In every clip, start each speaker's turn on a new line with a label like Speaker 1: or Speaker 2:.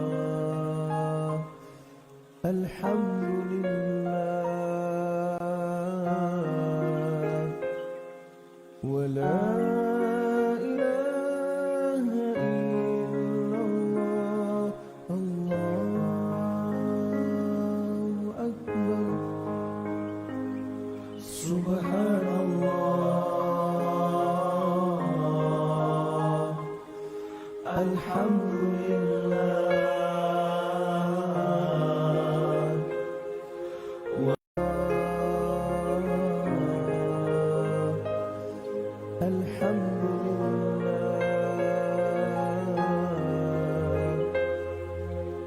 Speaker 1: Subhanallah, Alhamdulillah, wa la ilaha illallah, Allahu Akbar. Subhanallah, Alhamdulillah, wa alhamdulillah,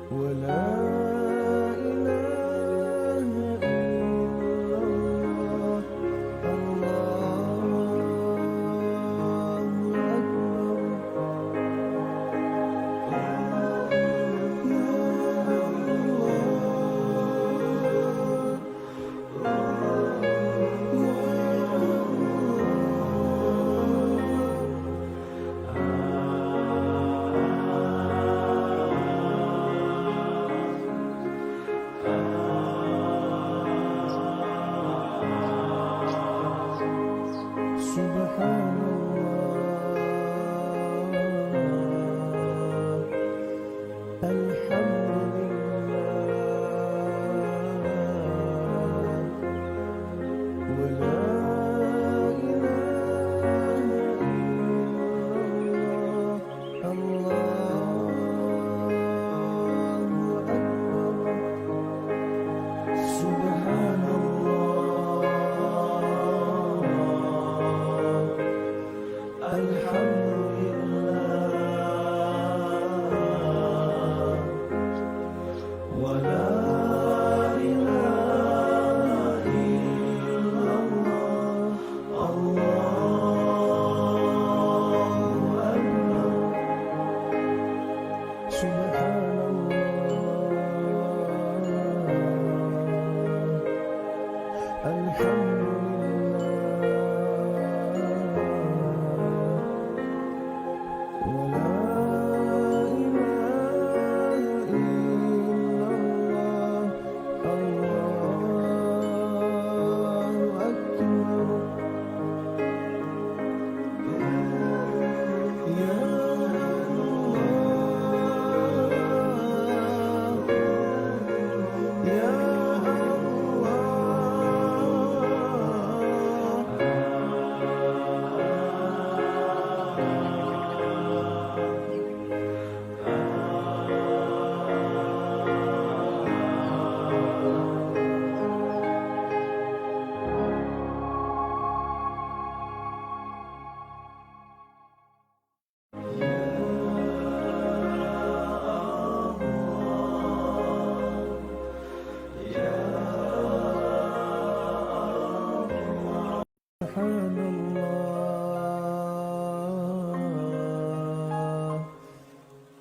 Speaker 1: wa la ilaha illallah, Allahu Subhanallah, Alhamdulillah, wa la ilaha illallah, Allahu Akbar. Subhanallah, Alhamdulillah, wa la ilaha illallah, Allahu Akbar. Subhanallah, Alhamdulillah,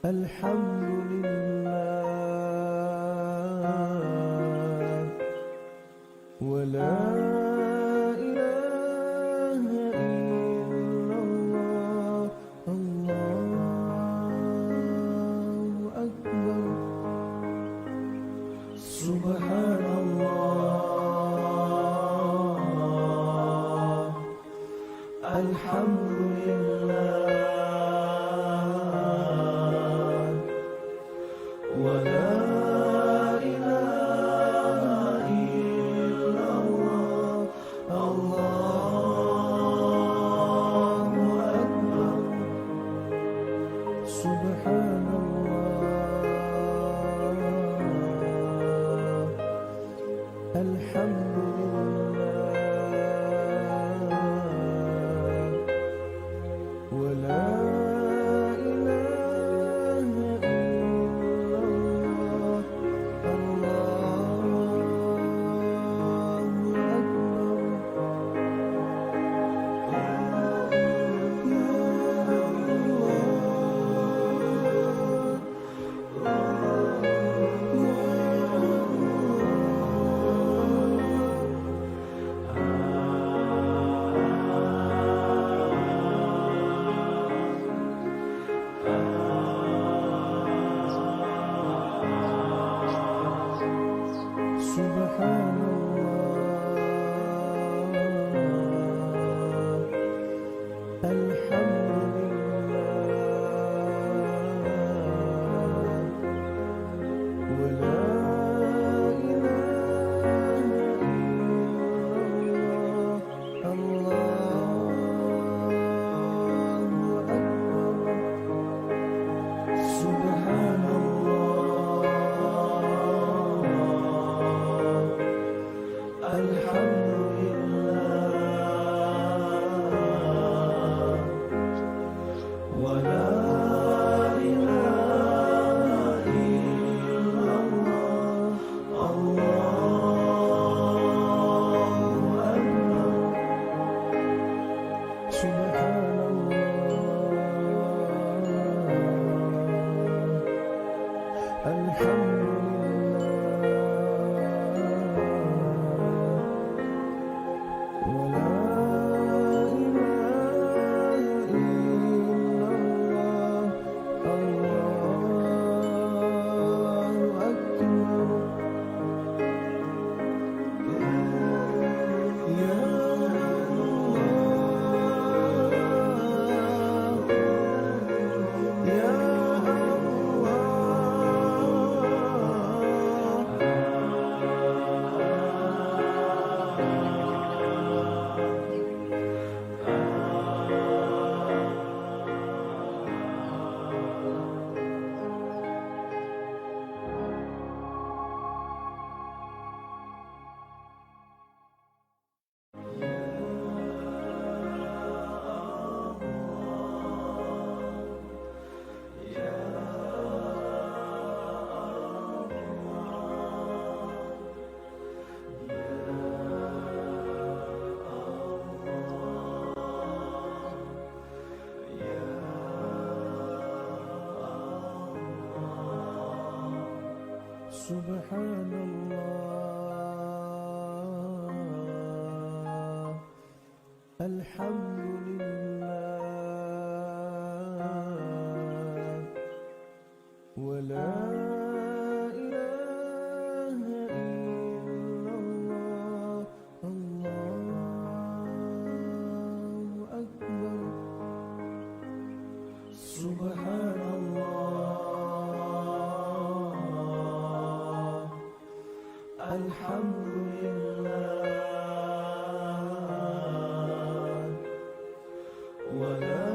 Speaker 1: الحمد لله ولا إله إلا الله الله أكبر سبحان الله الحمد لله ولا إله إلا الله الله أكبر سبحان الله الحمد لله ولا إله إلا الله الله أكبر سبحان الله الحمد لله ولا إله إلا الله الله أكبر سبحان الله الحمد لله ولا إله إلا الله الله أكبر سبحان الله الحمد سبحان الله الحمد لله ولا إله إلا الله الله أكبر سبحان الله الحمد لله ولا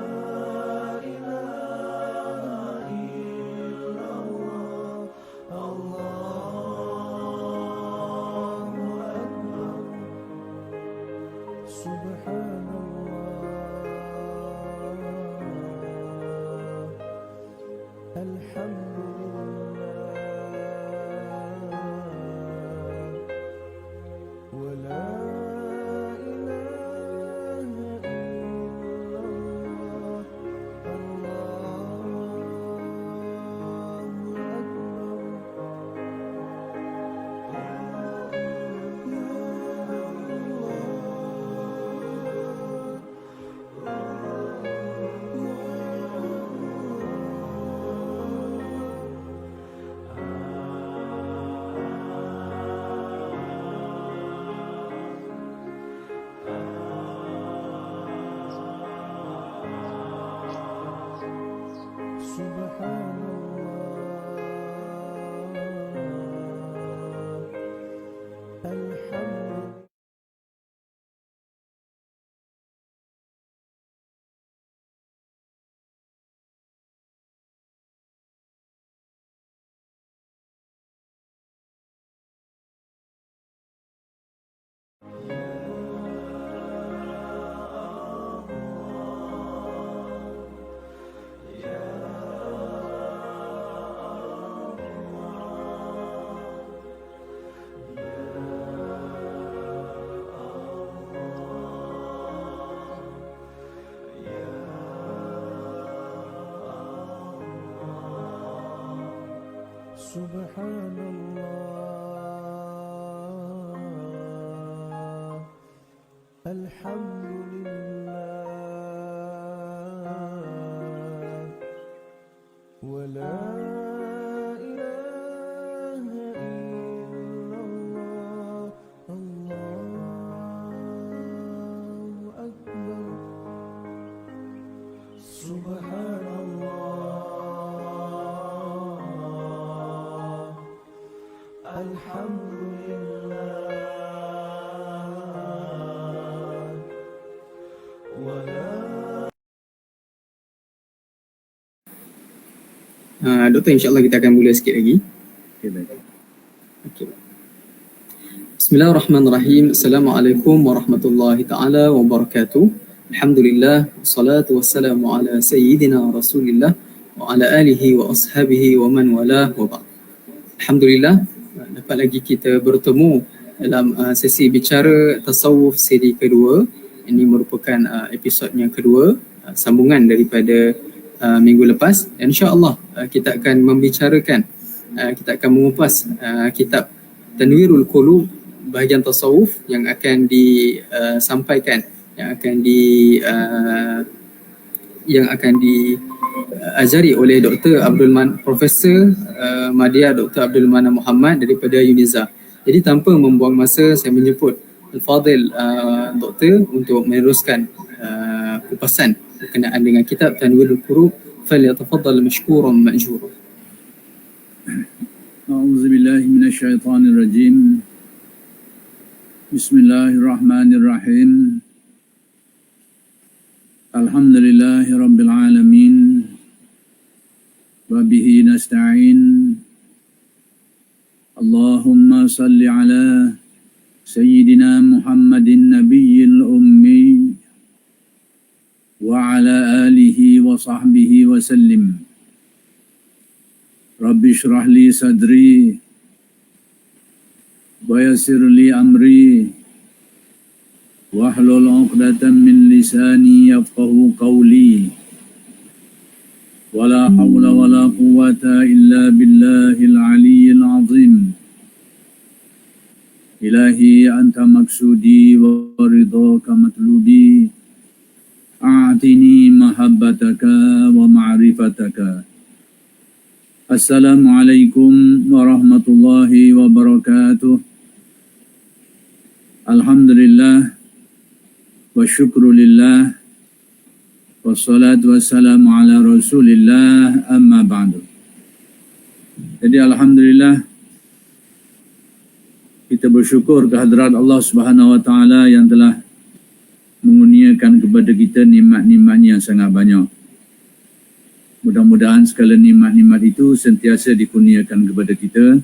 Speaker 1: إله إلا الله الله أكبر سبحان الله الحمد لله ولا إله إلا الله الله سبحان الله الحمد سبحان الله الحمد لله ولا إله إلا الله الله أكبر سبحان الله الحمد لله ولا
Speaker 2: Doktor, insyaAllah kita akan mula sikit lagi. Okay. Bismillahirrahmanirrahim. Assalamualaikum warahmatullahi ta'ala wabarakatuh. Alhamdulillah, wassalatu wassalamu ala sayyidina rasulillah wa ala alihi wa ashabihi wa man wala wa ba'd. Alhamdulillah, dapat lagi kita bertemu dalam sesi bicara tasawuf siri kedua. Ini merupakan episod yang kedua, sambungan daripada minggu lepas. InsyaAllah kita akan membicarakan, kita akan mengupas kitab Tanwirul Qulub bahagian tasawuf yang akan disampaikan, yang akan diajari oleh Profesor Madya Dr. Abdul Mana Muhammad daripada UNIZA. Jadi tanpa membuang masa, saya menjemput Al-Fadil Doktor untuk meneruskan kupasan berkenaan dengan kitab Tanwirul Qulub. Falyatafaddal mashkuran ma'juran.
Speaker 3: A'udzu billahi minasyaitonir rajim. Bismillahirrahmanirrahim. Alhamdulillahi rabbil alamin. Wa bihi nasta'in. Allahumma salli ala sayyidina Muhammadin nabiyil ummi wa ala alihi wa sahbihi wa sallim. Rabbi shrah li sadri wa yassir li amri wahlul 'uqdatam min lisani yafqahu qawli. Wala hawla wala quwwata illa billahil aliyyil azim. Ilahi anta maksudi wa ridhaka matlubi. A'tini mahabbataka wa ma'rifataka. Assalamualaikum warahmatullahi wabarakatuh. Alhamdulillah wa syukrulillah wassalatu wassalamu ala rasulillah amma ba'du. Jadi alhamdulillah kita bersyukur kehadrat Allah Subhanahu wa taala yang telah mengurniakan kepada kita nikmat-nikmat yang sangat banyak. Mudah-mudahan segala nikmat-nikmat itu sentiasa dikurniakan kepada kita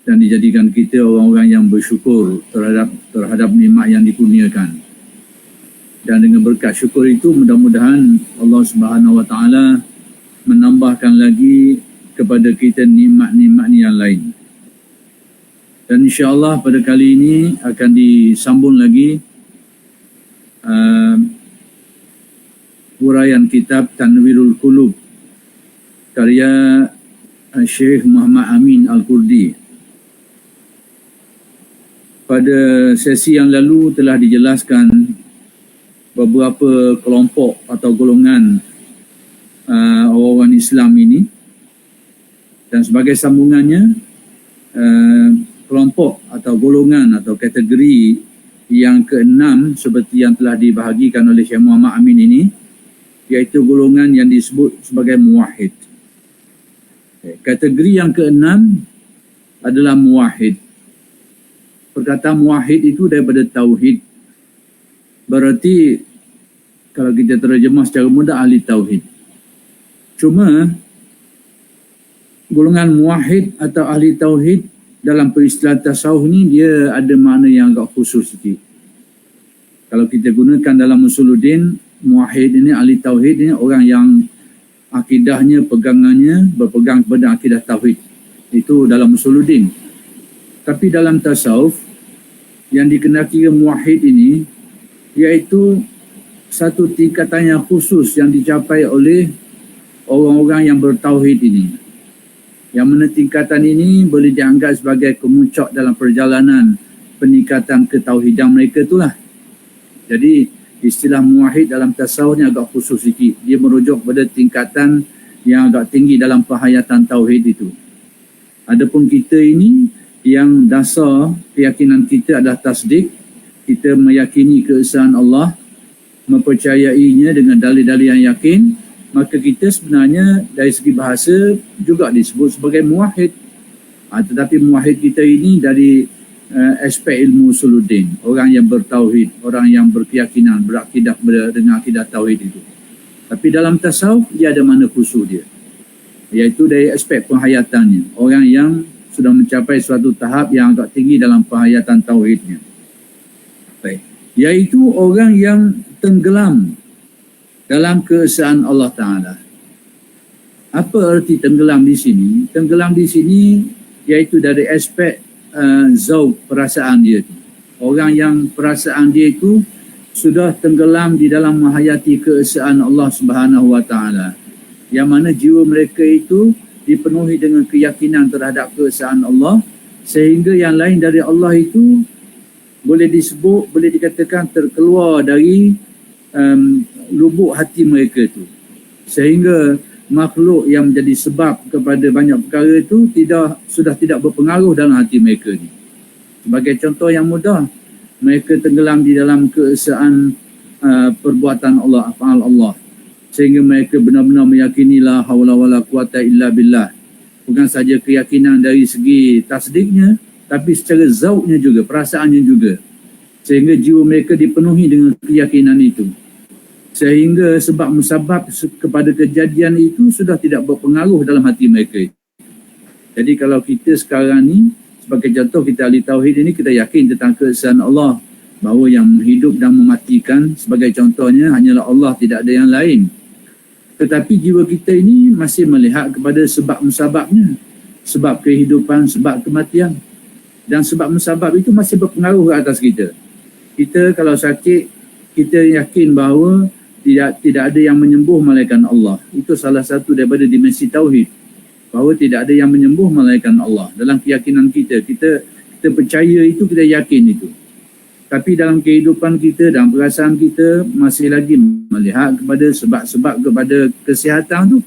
Speaker 3: dan dijadikan kita orang-orang yang bersyukur terhadap nikmat yang dikurniakan. Dan dengan berkat syukur itu mudah-mudahan Allah Subhanahu wa taala menambahkan lagi kepada kita nikmat-nikmat yang lain. Dan insya-Allah pada kali ini akan disambung lagi huraian kitab Tanwirul Qulub karya Syekh Muhammad Amin Al-Kurdi. Pada sesi yang lalu telah dijelaskan beberapa kelompok atau golongan orang Islam ini, dan sebagai sambungannya kelompok atau golongan atau kategori yang keenam seperti yang telah dibahagikan oleh Syekh Muhammad Amin ini iaitu golongan yang disebut sebagai muwahhid. Kategori yang keenam adalah muwahhid. Perkataan muwahhid itu daripada tauhid. Berarti kalau kita terjemah secara mudah, ahli tauhid. Cuma golongan muwahhid atau ahli tauhid dalam peristilah tasawuf ni dia ada makna yang agak khusus sikit. Kalau kita gunakan dalam usuluddin, muwahhid ini, ahli tauhid ini orang yang akidahnya, pegangannya berpegang kepada akidah tauhid. Itu dalam usuluddin. Tapi dalam tasawuf yang dikenaki muwahhid ini iaitu satu tingkatan yang khusus yang dicapai oleh orang-orang yang bertauhid ini. Yang mana tingkatan ini boleh dianggap sebagai kemuncak dalam perjalanan peningkatan ketauhidan mereka itulah. Jadi istilah muwahhid dalam tasawuf ni agak khusus sikit. Dia merujuk pada tingkatan yang agak tinggi dalam penghayatan tauhid itu. Adapun kita ini yang dasar keyakinan kita adalah tasdik. Kita meyakini keesaan Allah, mempercayainya dengan dalil-dalil yang yakin, maka kita sebenarnya dari segi bahasa juga disebut sebagai muwahhid. Tetapi muwahhid kita ini dari aspek ilmu usuluddin, orang yang bertauhid, orang yang berkeyakinan, berakidah dengan akidah tauhid itu. Tapi dalam tasawuf dia ada makna khusus dia, iaitu dari aspek penghayatannya, orang yang sudah mencapai suatu tahap yang agak tinggi dalam penghayatan tauhidnya. Baik, iaitu orang yang tenggelam dalam keesaan Allah Ta'ala. Apa arti tenggelam di sini? Tenggelam di sini iaitu dari aspek zauq, perasaan dia itu. Orang yang perasaan dia itu sudah tenggelam di dalam menghayati keesaan Allah Subhanahu Wa Ta'ala. Yang mana jiwa mereka itu dipenuhi dengan keyakinan terhadap keesaan Allah, sehingga yang lain dari Allah itu boleh disebut, boleh dikatakan terkeluar dari lubuk hati mereka itu, sehingga makhluk yang menjadi sebab kepada banyak perkara itu sudah tidak berpengaruh dalam hati mereka ni. Sebagai contoh yang mudah, mereka tenggelam di dalam keesaan perbuatan Allah, af'al Allah, sehingga mereka benar-benar meyakini la haula wala quwata illa billah. Bukan saja keyakinan dari segi tasdiknya, tapi secara zauqnya juga, perasaannya juga, sehingga jiwa mereka dipenuhi dengan keyakinan itu, sehingga sebab musabab kepada kejadian itu sudah tidak berpengaruh dalam hati mereka. Jadi kalau kita sekarang ni, sebagai contoh kita ahli tauhid ini, kita yakin tentang keesaan Allah, bahawa yang hidup dan mematikan sebagai contohnya hanyalah Allah, tidak ada yang lain. Tetapi jiwa kita ini masih melihat kepada sebab musababnya, sebab kehidupan, sebab kematian. Dan sebab musabab itu masih berpengaruh ke atas kita. Kita kalau sakit, kita yakin bahawa tidak ada yang menyembuh melainkan Allah. Itu salah satu daripada dimensi tauhid, bahawa tidak ada yang menyembuh melainkan Allah. Dalam keyakinan kita percaya itu, kita yakin itu. Tapi dalam kehidupan kita dan perasaan kita masih lagi melihat kepada sebab-sebab kepada kesihatan tu.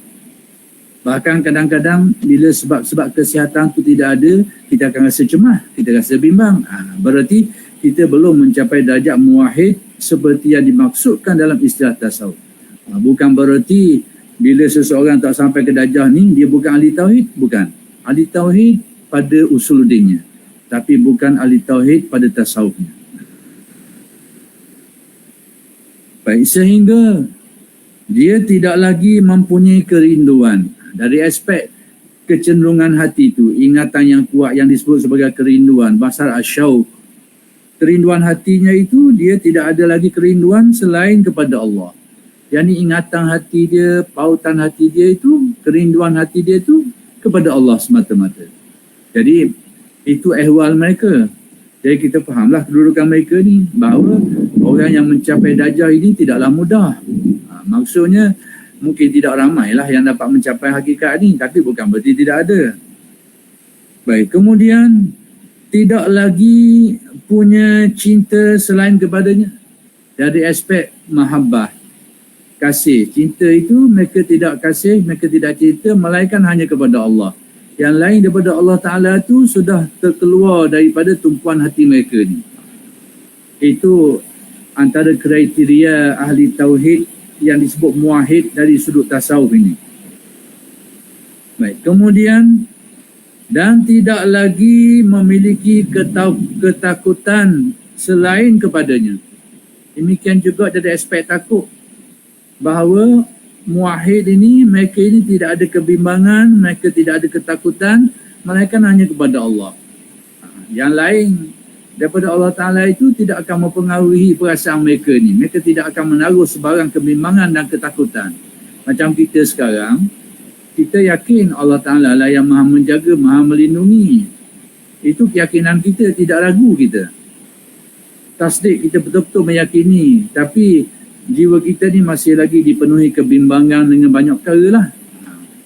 Speaker 3: Bahkan kadang-kadang bila sebab-sebab kesihatan tu tidak ada, kita akan rasa cemas, kita rasa bimbang. Berarti kita belum mencapai darjat muwahhid seperti yang dimaksudkan dalam istilah tasawuf. Bukan berarti bila seseorang tak sampai ke darjah ni, dia bukan ahli tauhid. Bukan. Ahli tauhid pada usuluddinnya, tapi bukan ahli tauhid pada tasawufnya. Baik, sehingga dia tidak lagi mempunyai kerinduan. Dari aspek kecenderungan hati itu, ingatan yang kuat yang disebut sebagai kerinduan, bahasa asyauq. Kerinduan hatinya itu, dia tidak ada lagi kerinduan selain kepada Allah. Yang ini ingatan hati dia, pautan hati dia itu, kerinduan hati dia itu kepada Allah semata-mata. Jadi itu ehwal mereka. Jadi kita fahamlah kedudukan mereka ni, bahawa orang yang mencapai darjah ini tidaklah mudah. Maksudnya mungkin tidak ramailah yang dapat mencapai hakikat ni, tapi bukan berarti tidak ada. Baik, kemudian tidak lagi punya cinta selain kepadanya. Dari aspek mahabbah, kasih, cinta itu mereka tidak kasih, mereka tidak cinta melainkan hanya kepada Allah. Yang lain daripada Allah Ta'ala itu sudah terkeluar daripada tumpuan hati mereka ni. Itu antara kriteria ahli tauhid yang disebut muwahhid dari sudut tasawuf ini. Baik, kemudian dan tidak lagi memiliki ketakutan selain kepadanya. Demikian juga dari aspek takut, bahawa muwahhid ini, mereka ini tidak ada kebimbangan, mereka tidak ada ketakutan, mereka hanya kepada Allah. Yang lain daripada Allah Ta'ala itu tidak akan mempengaruhi perasaan mereka ni. Mereka tidak akan menaruh sebarang kebimbangan dan ketakutan. Macam kita sekarang, kita yakin Allah Ta'ala lah yang maha menjaga, maha melindungi. Itu keyakinan kita, tidak ragu kita. Tasdik kita betul-betul meyakini, tapi jiwa kita ni masih lagi dipenuhi kebimbangan dengan banyak perkara lah.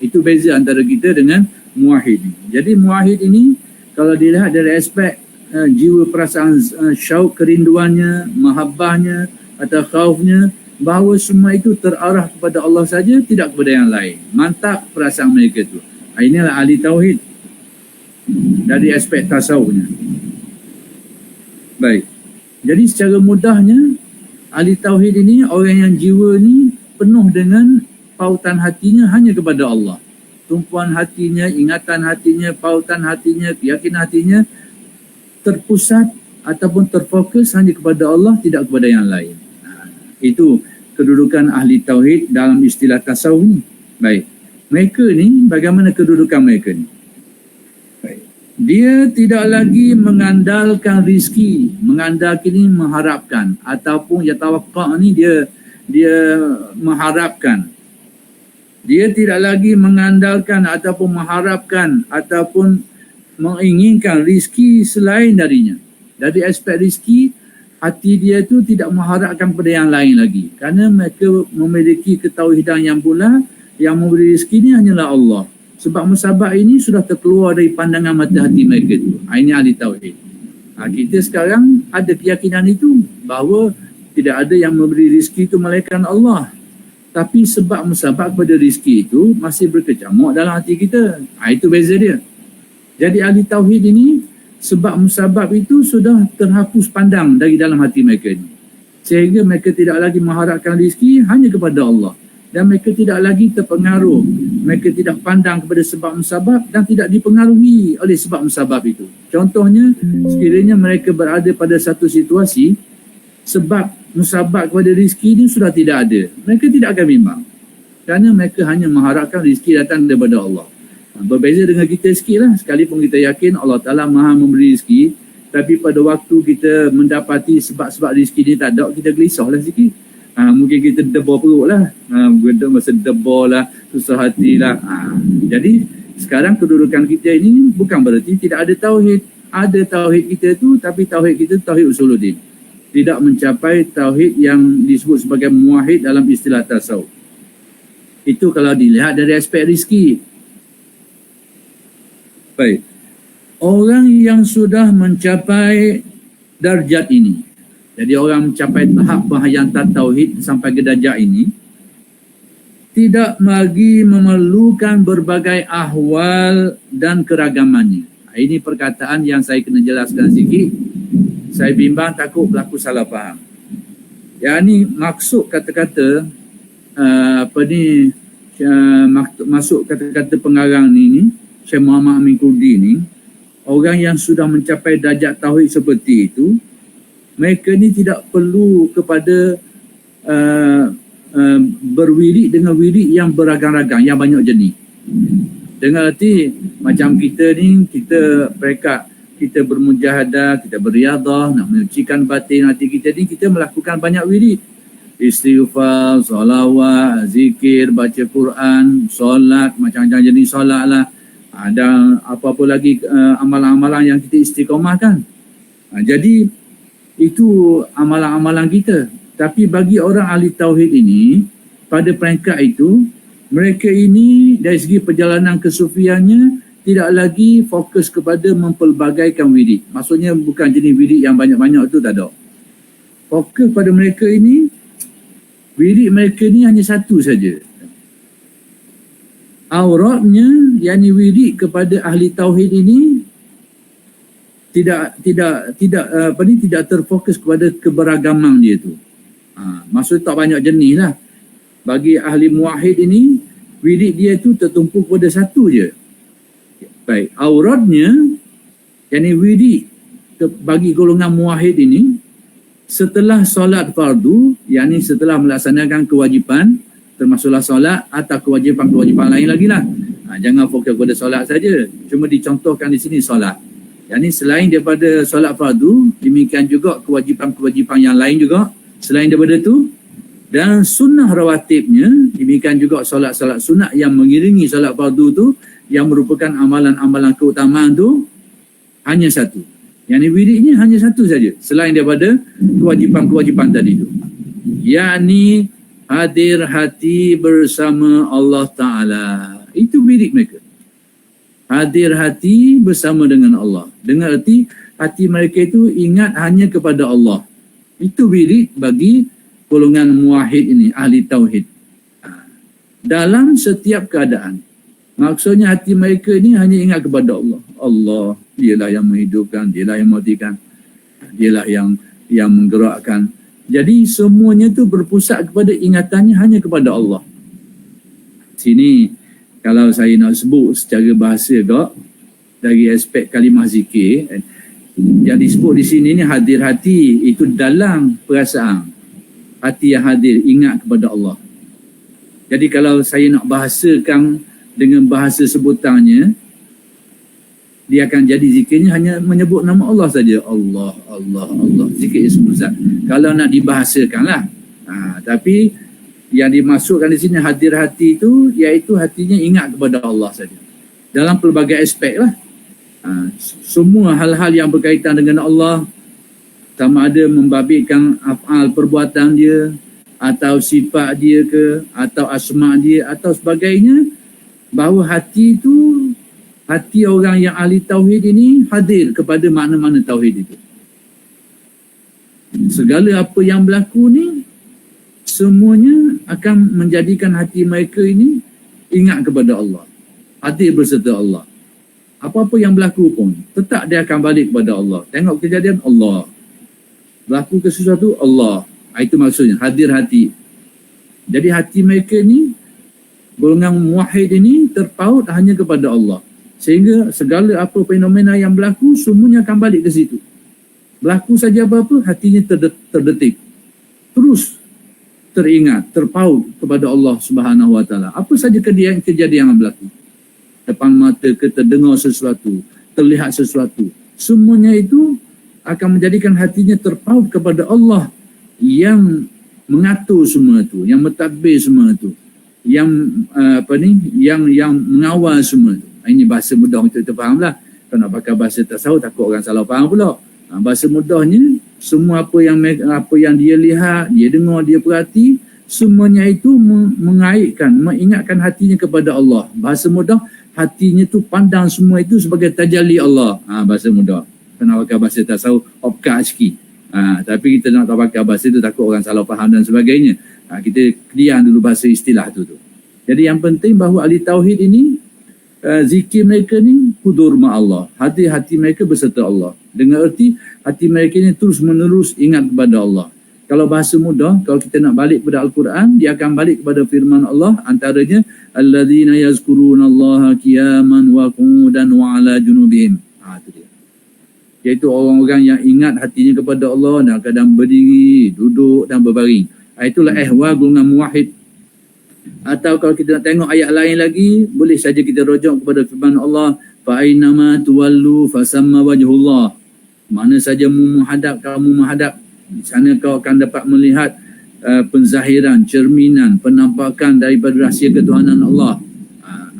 Speaker 3: Itu beza antara kita dengan muwahhid ni. Jadi muwahhid ini kalau dilihat dari aspek jiwa perasaan syauq kerinduannya, mahabbahnya atau khaufnya, bahawa semua itu terarah kepada Allah saja, tidak kepada yang lain. Mantap perasaan mereka itu. Inilah ahli tauhid dari aspek tasawufnya. Baik. Jadi secara mudahnya, ahli tauhid ini, orang yang jiwa ni penuh dengan pautan hatinya hanya kepada Allah. Tumpuan hatinya, ingatan hatinya, pautan hatinya, keyakinan hatinya terpusat ataupun terfokus hanya kepada Allah, tidak kepada yang lain. Itu kedudukan ahli tauhid dalam istilah tasawuf ni. Baik. Mereka ni, bagaimana kedudukan mereka ni? Baik. Dia tidak lagi mengandalkan rizki, mengandalkan ini mengharapkan, ataupun yatawaqqa' ni dia mengharapkan. Dia tidak lagi mengandalkan ataupun mengharapkan ataupun menginginkan rizki selain darinya. Dari aspek rizki, hati dia tu tidak mengharapkan pada yang lain lagi. Kerana mereka memiliki ketauhidan yang pula, yang memberi rizki ni hanyalah Allah. Sebab musabak ini sudah terkeluar dari pandangan mata hati mereka itu. Ini ahli tauhid. Kita sekarang ada keyakinan itu, bahawa tidak ada yang memberi rizki itu melainkan Allah. Tapi sebab musabak pada rizki itu masih berkecamuk dalam hati kita. Itu beza dia. Jadi ahli tauhid ini, sebab musabab itu sudah terhapus pandang dari dalam hati mereka ini. Sehingga mereka tidak lagi mengharapkan rizki hanya kepada Allah. Dan mereka tidak lagi terpengaruh. Mereka tidak pandang kepada sebab musabab dan tidak dipengaruhi oleh sebab musabab itu. Contohnya, sekiranya mereka berada pada satu situasi, sebab musabab kepada rizki ini sudah tidak ada, mereka tidak akan bimbang. Kerana mereka hanya mengharapkan rizki datang daripada Allah. Berbeza dengan kita sikit lah. Sekalipun kita yakin Allah Ta'ala maha memberi rizki, tapi pada waktu kita mendapati sebab-sebab rizki ni tak ada, kita gelisah lah sikit. Mungkin kita debor perut lah. Masa debor lah, susah hati lah. Jadi sekarang kedudukan kita ini bukan berarti tidak ada tauhid. Ada tauhid kita tu, tapi tauhid kita tauhid usuluddin. Tidak mencapai tauhid yang disebut sebagai muwahhid dalam istilah tasawuf. Itu kalau dilihat dari aspek rizki. Baik. Orang yang sudah mencapai darjat ini, jadi orang mencapai tahap penghayatan tauhid sampai ke darjat ini, tidak lagi memerlukan berbagai ahwal dan keragamannya. Ini perkataan yang saya kena jelaskan sikit. Saya bimbang takut berlaku salah faham. Yang ini maksud kata-kata masuk kata-kata pengarang ni Syekh Muhammad Amin Kurdi ni, orang yang sudah mencapai darjat tauhid seperti itu, mereka ni tidak perlu kepada berwirid dengan wirid yang beragam-ragam, yang banyak jenis. Dengan arti macam kita ni, kita bermujahadah, kita beriadah, nak menyucikan batin hati kita ni, kita melakukan banyak wirid. Istighfar, solawat, zikir, baca Quran, solat, macam-macam jenis solat lah. Dan apa-apa lagi amalan-amalan yang kita istiqamahkan. Jadi itu amalan-amalan kita. Tapi bagi orang ahli tauhid ini, pada peringkat itu, mereka ini dari segi perjalanan kesufiannya tidak lagi fokus kepada mempelbagaikan wirid. Maksudnya bukan jenis wirid yang banyak-banyak itu, tak ada. Fokus pada mereka ini, wirid mereka ini hanya satu saja. Auratnya, yakni wirid kepada ahli tauhid ini tidak terfokus kepada keberagaman dia tu. Maksud tak banyak jenis lah. bagi ahli muwahhid ini, wirid dia itu tertumpu pada satu je. Baik, auratnya, yakni wirid bagi golongan muwahhid ini, setelah solat fardu, yakni setelah melaksanakan kewajipan, termasuklah solat atau kewajipan-kewajipan lain lagi lah. Jangan fokus pada solat saja. Cuma dicontohkan di sini solat. Yakni selain daripada solat fardu, demikian juga kewajipan-kewajipan yang lain juga selain daripada itu. Dan sunnah rawatibnya, demikian juga solat-solat sunnah yang mengiringi solat fardu tu, yang merupakan amalan-amalan keutamaan tu, hanya satu. Yakni wiridnya hanya satu saja selain daripada kewajipan-kewajipan tadi tu. Yakni hadir hati bersama Allah Ta'ala. Itu wirid mereka. Hadir hati bersama dengan Allah. Dengan arti hati mereka itu ingat hanya kepada Allah. Itu wirid bagi golongan muwahhid ini, ahli tauhid. Dalam setiap keadaan. Maksudnya hati mereka ini hanya ingat kepada Allah. Allah, dialah yang menghidupkan, dialah yang mematikan, dialah yang menggerakkan. Jadi semuanya tu berpusat kepada ingatannya hanya kepada Allah. Sini kalau saya nak sebut secara bahasa dari aspek kalimah zikir, yang disebut di sini ni hadir hati itu dalam perasaan. Hati yang hadir ingat kepada Allah. Jadi kalau saya nak bahasakan dengan bahasa sebutannya, dia akan jadi zikirnya hanya menyebut nama Allah saja. Allah, Allah, Allah. Zikir ismul zat. Kalau nak dibahasakan lah. Tapi yang dimasukkan di sini hadir hati itu, iaitu hatinya ingat kepada Allah saja. Dalam pelbagai aspek lah. Semua hal-hal yang berkaitan dengan Allah, sama ada membabitkan af'al perbuatan dia, atau sifat dia ke, atau asma' dia, atau sebagainya, bahawa hati itu, hati orang yang ahli tauhid ini hadir kepada makna-makna tauhid itu. Segala apa yang berlaku ni, semuanya akan menjadikan hati mereka ini ingat kepada Allah. Hadir berserta Allah. Apa-apa yang berlaku pun, tetap dia akan balik kepada Allah. Tengok kejadian, Allah. Berlaku ke sesuatu, Allah. Itu maksudnya, hadir hati. Jadi hati mereka ni, golongan muwahhid ini terpaut hanya kepada Allah. Sehingga segala apa fenomena yang berlaku, semuanya akan balik ke situ. Berlaku saja apa-apa, hatinya terdetik. Terus teringat, terpaut kepada Allah Subhanahu Wa Taala. Apa saja kejadian yang berlaku. Depan mata ke, terdengar sesuatu, terlihat sesuatu. Semuanya itu akan menjadikan hatinya terpaut kepada Allah yang mengatur semua itu, yang mentadbir semua itu, yang yang mengawal semua itu. Ini bahasa mudah untuk kita fahamlah. Kalau nak pakai bahasa tasawuf takut orang salah faham pula. Bahasa mudahnya, semua apa yang dia lihat, dia dengar, dia perhati, semuanya itu mengaitkan, mengingatkan hatinya kepada Allah. Bahasa mudah, hatinya tu pandang semua itu sebagai tajalli Allah. Bahasa mudah. Kena pakai bahasa tasawuf, opka sikit. Tapi kita nak pakai bahasa itu takut orang salah faham dan sebagainya. Kita kediam dulu bahasa istilah tu. Jadi yang penting bahawa ahli tauhid ini, zikir mereka ni hudur ma'allah. Hati-hati mereka berserta Allah. Dengan erti hati mereka ni terus menerus ingat kepada Allah. Kalau bahasa mudah, kalau kita nak balik kepada Al-Quran, dia akan balik kepada firman Allah, antaranya alladzina yazkurunallaha qiyaman wa qu'udan wa ala junubihim. Itu dia. Iaitu orang-orang yang ingat hatinya kepada Allah dalam keadaan berdiri, duduk dan berbaring. Itulah ihwal golongan muwahhid. Atau kalau kita nak tengok ayat lain lagi, boleh saja kita rujuk kepada firman Allah, fa ainama tuwallu fasamma wajhullah. Mana saja kamu menghadap, di sana kau akan dapat melihat penzahiran, cerminan, penampakan daripada rahsia ketuhanan Allah.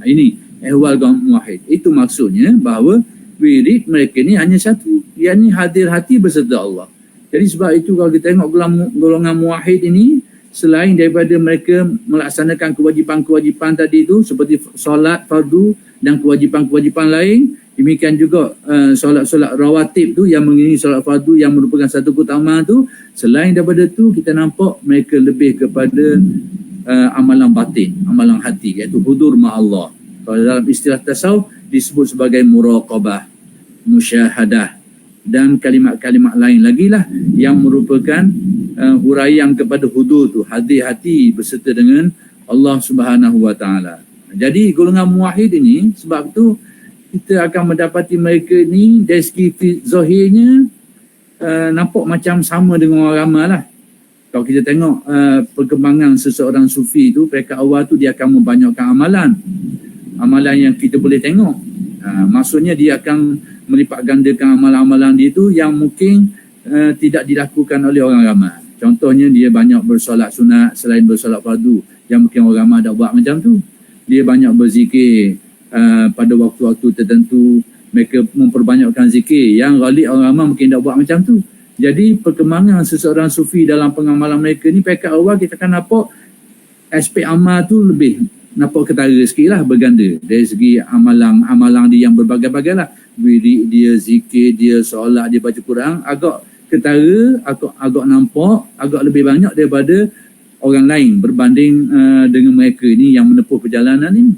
Speaker 3: Ini ihwal golongan muwahhid. Itu maksudnya bahawa wirid mereka ni hanya satu, yakni hadir hati berserta Allah. Jadi sebab itu kalau kita tengok golongan muwahhid ini, selain daripada mereka melaksanakan kewajipan-kewajipan tadi itu seperti solat fardu dan kewajipan-kewajipan lain, demikian juga solat-solat rawatib tu yang mengiringi solat fardu yang merupakan satu keutamaan tu, selain daripada tu kita nampak mereka lebih kepada amalan batin, amalan hati, iaitu hudur ma'allah. Kalau dalam istilah tasawuf disebut sebagai muraqabah, musyahadah dan kalimat-kalimat lain lagi lah yang merupakan huraian kepada hudur tu, hadir hati berserta dengan Allah Subhanahu Wa Taala. Jadi golongan muwahhid ini, sebab tu kita akan mendapati mereka ni dari segi zahirnya nampak macam sama dengan orang ramai lah. Kalau kita tengok perkembangan seseorang sufi tu, peringkat awal tu dia akan membanyakkan amalan yang kita boleh tengok. Maksudnya dia akan melipat gandakan amalan-amalan dia tu yang mungkin tidak dilakukan oleh orang ramai. Contohnya dia banyak bersolat sunat selain bersolat fardu, yang mungkin orang ramai tak buat macam tu. Dia banyak berzikir pada waktu-waktu tertentu, mereka memperbanyakkan zikir yang ghalib orang ramai mungkin tak buat macam tu. Jadi perkembangan seseorang sufi dalam pengamalan mereka ni, peringkat awal kita akan nampak aspek amal tu lebih nampak ketara sikit lah, berganda dari segi amalan dia yang berbagai-bagai lah. Wirid dia, zikir dia, solat dia, baca Quran agak ketara, agak nampak agak lebih banyak daripada orang lain berbanding dengan mereka ni yang menempuh perjalanan ini.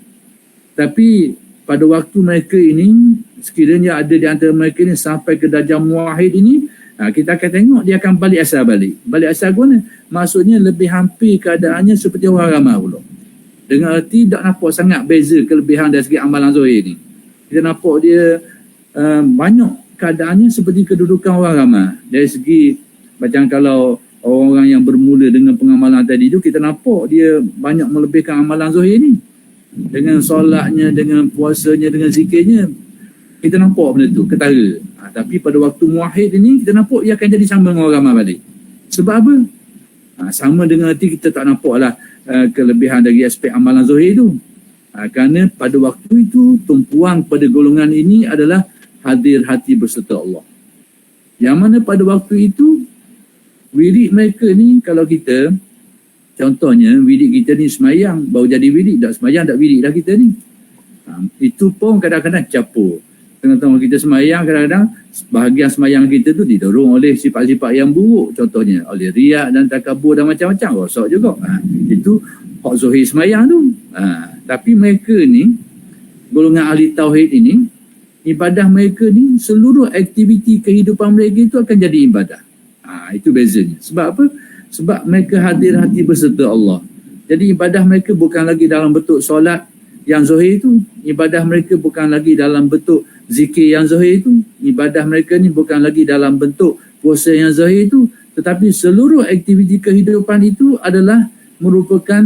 Speaker 3: Tapi pada waktu mereka ini, sekiranya ada di antara mereka ni sampai ke darjah muwahhid ini, kita akan tengok dia akan balik asal balik ke mana? Maksudnya lebih hampir keadaannya seperti orang ramai pula. Dengan arti tak nampak sangat beza kelebihan dari segi amalan zahir ni. Kita nampak dia banyak keadaannya seperti kedudukan orang ramai. Dari segi macam kalau orang yang bermula dengan pengamalan tadi tu, kita nampak dia banyak melebihkan amalan zahir ni. Dengan solatnya, dengan puasanya, dengan zikirnya, kita nampak benda tu ketara. Tapi pada waktu muwahhid ini, kita nampak dia akan jadi sama dengan orang ramai balik. Sebab apa? Sama dengan arti kita tak nampak lah kelebihan dari aspek amalan zahir tu. Kerana pada waktu itu, tumpuan pada golongan ini adalah hadir hati berserta Allah. Yang mana pada waktu itu, wirid mereka ni, kalau kita, contohnya wirid kita ni semayang, baru jadi wirid, tak semayang tak wirid dah kita ni. Itu pun kadang-kadang capur. Tengah-tengah kita semayang, kadang-kadang bahagian semayang kita tu didorong oleh sifat-sifat yang buruk. Contohnya oleh riak dan takabur dan macam-macam. Rosak juga. Itu hak zahir semayang tu. Tapi mereka ni, golongan ahli tauhid ini, ibadah mereka ni, seluruh aktiviti kehidupan mereka itu akan jadi ibadah. Itu bezanya. Sebab apa? Sebab mereka hadir hati berserta Allah. Jadi ibadah mereka bukan lagi dalam bentuk solat yang zahir itu. Ibadah mereka bukan lagi dalam bentuk zikir yang zahir itu. Ibadah mereka ni bukan lagi dalam bentuk puasa yang zahir itu. Tetapi seluruh aktiviti kehidupan itu adalah merupakan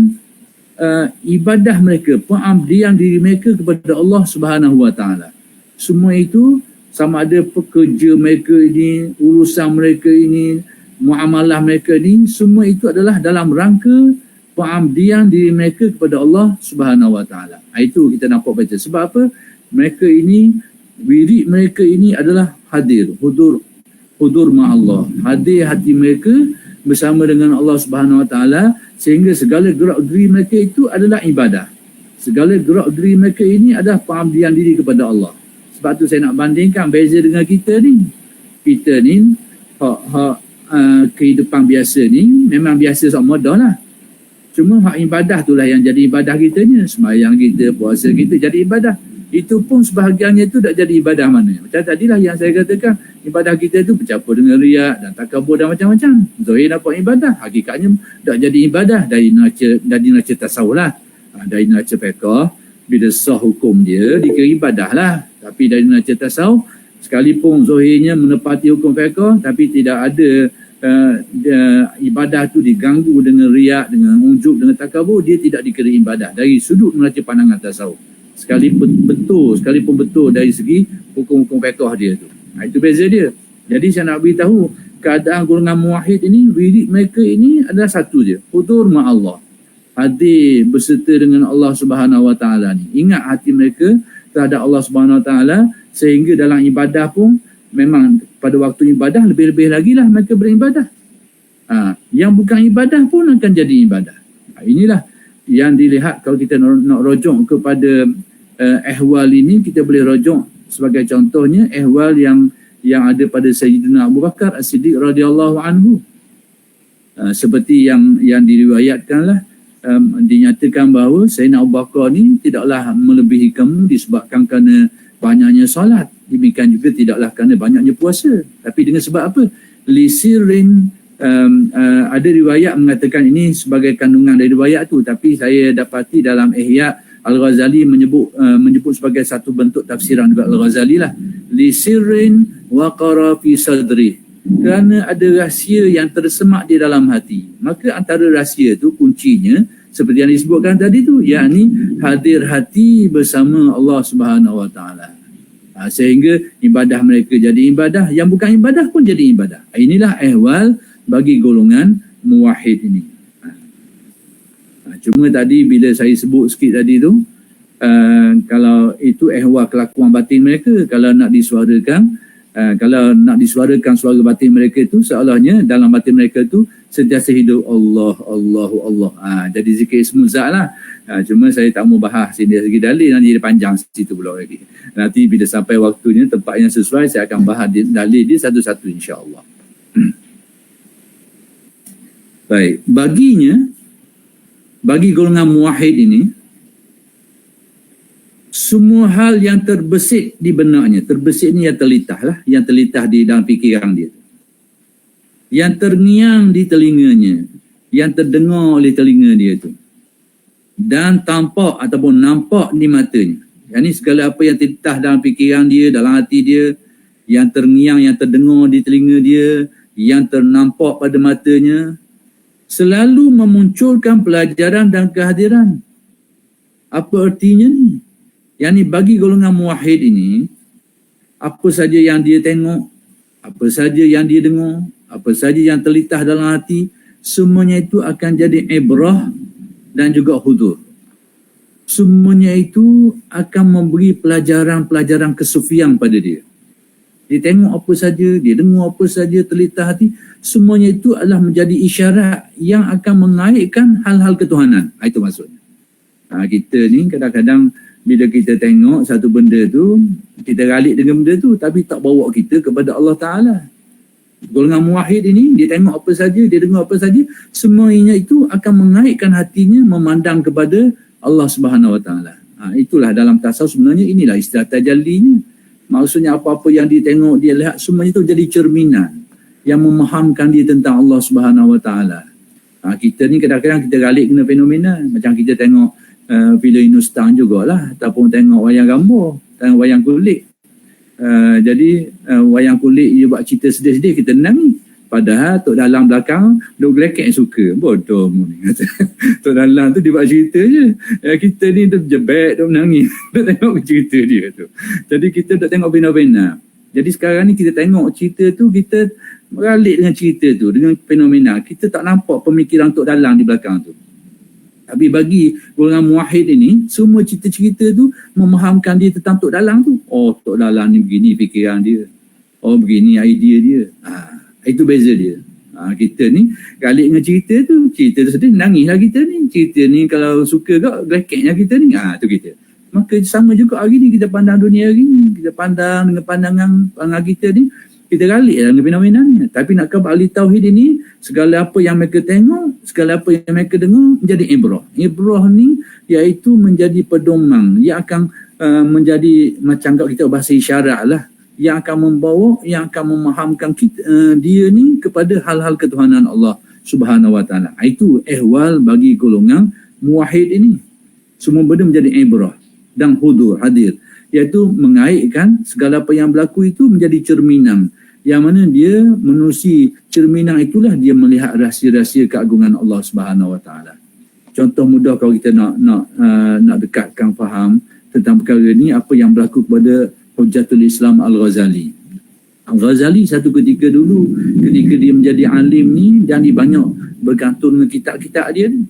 Speaker 3: ibadah mereka, pengabdian diri mereka kepada Allah Subhanahu Wa Taala. Semua itu sama ada pekerja mereka ini, urusan mereka ini, muamalah mereka ni, semua itu adalah dalam rangka pengabdian diri mereka kepada Allah Subhanahu Wa Taala. Itu kita nampak baca. Sebab apa? Mereka ini, wirid mereka ini adalah hadir, hudur ma'allah. Hadir hati mereka bersama dengan Allah Subhanahu Wa Taala, sehingga segala gerak geri mereka itu adalah ibadah. Segala gerak geri mereka ini adalah pengabdian diri kepada Allah. Sebab tu saya nak bandingkan beza dengan kita ni. Kita ni kehidupan biasa ni memang biasa sok modah lah. Cuma hak ibadah itulah yang jadi ibadah kita ni. Sembahyang kita, puasa kita jadi ibadah. Itu pun sebahagiannya itu tak jadi ibadah mana. Macam tadilah yang saya katakan, ibadah kita itu bercampur dengan riak dan takabur dan macam-macam. Zahir dapat ibadah, hakikatnya tak jadi ibadah. Dari neraca tasawuf lah. Dari neraca fiqh, bila sah hukum dia, dikira ibadah lah. Tapi dari neraca tasawuf, sekalipun zahirnya menepati hukum fiqh, tapi tidak ada ibadah tu diganggu dengan riak, dengan ujub, dengan takabur, dia tidak dikira ibadah dari sudut neraca pandangan tasawuf. Sekalipun betul dari segi hukum-hukum fiqh dia tu. Itu beza dia. Jadi saya nak beritahu keadaan golongan muwahhid ini, wirid mereka ini adalah satu je, hudur ma'allah. Hadir berserta dengan Allah Subhanahu Wa Taala ni. Ingat hati mereka terhadap Allah Subhanahu Wa Taala, sehingga dalam ibadah pun memang pada waktu ibadah lebih-lebih lagi lah mereka beribadah. Yang bukan ibadah pun akan jadi ibadah. Inilah yang dilihat kalau kita nak rojok kepada ehwal ini, kita boleh rojok sebagai contohnya ehwal yang ada pada Sayyidina Abu Bakar As-Siddiq radhiyallahu anhu. Seperti yang diriwayatkan lah, dinyatakan bahawa Sayyidina Abu Bakar ni tidaklah melebihi kamu disebabkan kerana banyaknya solat. Demikian juga tidaklah kerana banyaknya puasa. Tapi dengan sebab apa? Lisirin ada riwayat mengatakan ini sebagai kandungan dari riwayat tu, tapi saya dapati dalam Ihya Al-Ghazali menyebut sebagai satu bentuk tafsiran juga Al-Ghazali lah, li sirrin waqara fi sadri, kerana ada rahsia yang tersemak di dalam hati. Maka antara rahsia tu kuncinya seperti yang disebutkan tadi tu, yakni hadir hati bersama Allah Subhanahu Wa Taala. Sehingga ibadah mereka jadi ibadah, yang bukan ibadah pun jadi ibadah. Inilah ehwal bagi golongan muwahhid ini. Cuma tadi bila saya sebut sikit tadi tu, kalau itu ehwal kelakuan batin mereka, kalau nak disuarakan suara batin mereka itu, seolahnya dalam batin mereka tu sentiasa hidup Allah, Allahu Allah. Jadi zikir ismu zat lah. Cuma saya tak mau bahas sini segi dalil, nanti dia panjang situ pula lagi. Nanti bila sampai waktunya, tempat yang sesuai, saya akan bahas dalil dia satu-satu insya-Allah. Baik, bagi golongan muwahhid ini, semua hal yang terbesit di benaknya, terbesit ni yang terlitah lah, yang terlitah di dalam fikiran dia, yang terngiang di telinganya, yang terdengar oleh telinga dia tu, dan tampak ataupun nampak di matanya. Yang ni segala apa yang terlitah dalam fikiran dia, dalam hati dia, yang terngiang, yang terdengar di telinga dia, yang ternampak pada matanya, selalu memunculkan pelajaran dan kehadiran. Apa artinya ni? Yang ni bagi golongan muwahhid ini, apa saja yang dia tengok, apa saja yang dia dengar, apa saja yang terlitah dalam hati, semuanya itu akan jadi ibrah dan juga hudur. Semuanya itu akan memberi pelajaran-pelajaran kesufian pada dia. Dia tengok apa saja, dia dengar apa saja, terlitah hati, semuanya itu adalah menjadi isyarat yang akan mengaitkan hal-hal ketuhanan. Itu maksudnya. Kita ni kadang-kadang bila kita tengok satu benda tu, kita ralik dengan benda tu, tapi tak bawa kita kepada Allah Ta'ala. Golongan muwahhid ini, dia tengok apa saja, dia dengar apa saja, semuanya itu akan mengaitkan hatinya memandang kepada Allah Subhanahu Wa Ta'ala. Itulah dalam tasawuf sebenarnya, inilah istilah tajallinya. Maksudnya apa-apa yang dia tengok, dia lihat, semuanya itu jadi cerminan yang memahamkan dia tentang Allah Subhanahu Wa Ta'ala. Kita ni kadang-kadang kita ralik kena fenomena. Macam kita tengok filem Hindustan jugalah, ataupun tengok wayang gambar, tengok wayang kulit. Jadi wayang kulit dia buat cerita sedih-sedih, kita nangis. Padahal Tok Dalam belakang duk gelekek suka. Bodoh mu ni kata. Tok Dalam tu dia buat cerita je. Kita ni tu jebek, duk menangis. Duk tengok cerita dia tu. Jadi kita duk tengok fenomena. Jadi sekarang ni kita tengok cerita tu, kita meralik dengan cerita tu, dengan fenomena. Kita tak nampak pemikiran Tok Dalam di belakang tu. Tapi bagi golongan muwahhid ini, semua cerita-cerita tu memahamkan dia tentang Tok Dalam tu. Oh, Tok Dalam ni begini fikiran dia. Oh, begini idea dia. Itu beza dia. Kita ni galik dengan cerita tu sedih, nangislah kita ni. Cerita ni kalau suka kau, gelekeknya kita ni. Tu kita. Maka sama juga hari ni kita pandang dunia hari ni. Kita pandang dengan pandangan kita ni, kita galik dengan fenomena. Tapi nak kau ahli tauhid ini, segala apa yang mereka tengok, segala apa yang mereka dengar menjadi ibrah. Ibrah ni iaitu menjadi pedoman yang akan menjadi macam kat kita bahasa isyarat lah, yang akan membawa, yang akan memahamkan kita, dia ni kepada hal-hal ketuhanan Allah Subhanahu Wa Taala. Itu ehwal bagi golongan muwahhid ini. Semua benda menjadi ibrah dan hudur, hadir, iaitu mengaitkan segala apa yang berlaku itu menjadi cerminan, yang mana dia menerusi cerminan itulah dia melihat rahsia-rahsia keagungan Allah Subhanahu Wa Taala. Contoh mudah kalau kita nak dekatkan faham tentang perkara ini, apa yang berlaku kepada Hujjatul Islam Al-Ghazali. Al-Ghazali satu ketika dulu, ketika dia menjadi alim ni, dan dia banyak bergantung dengan kitab-kitab dia ni.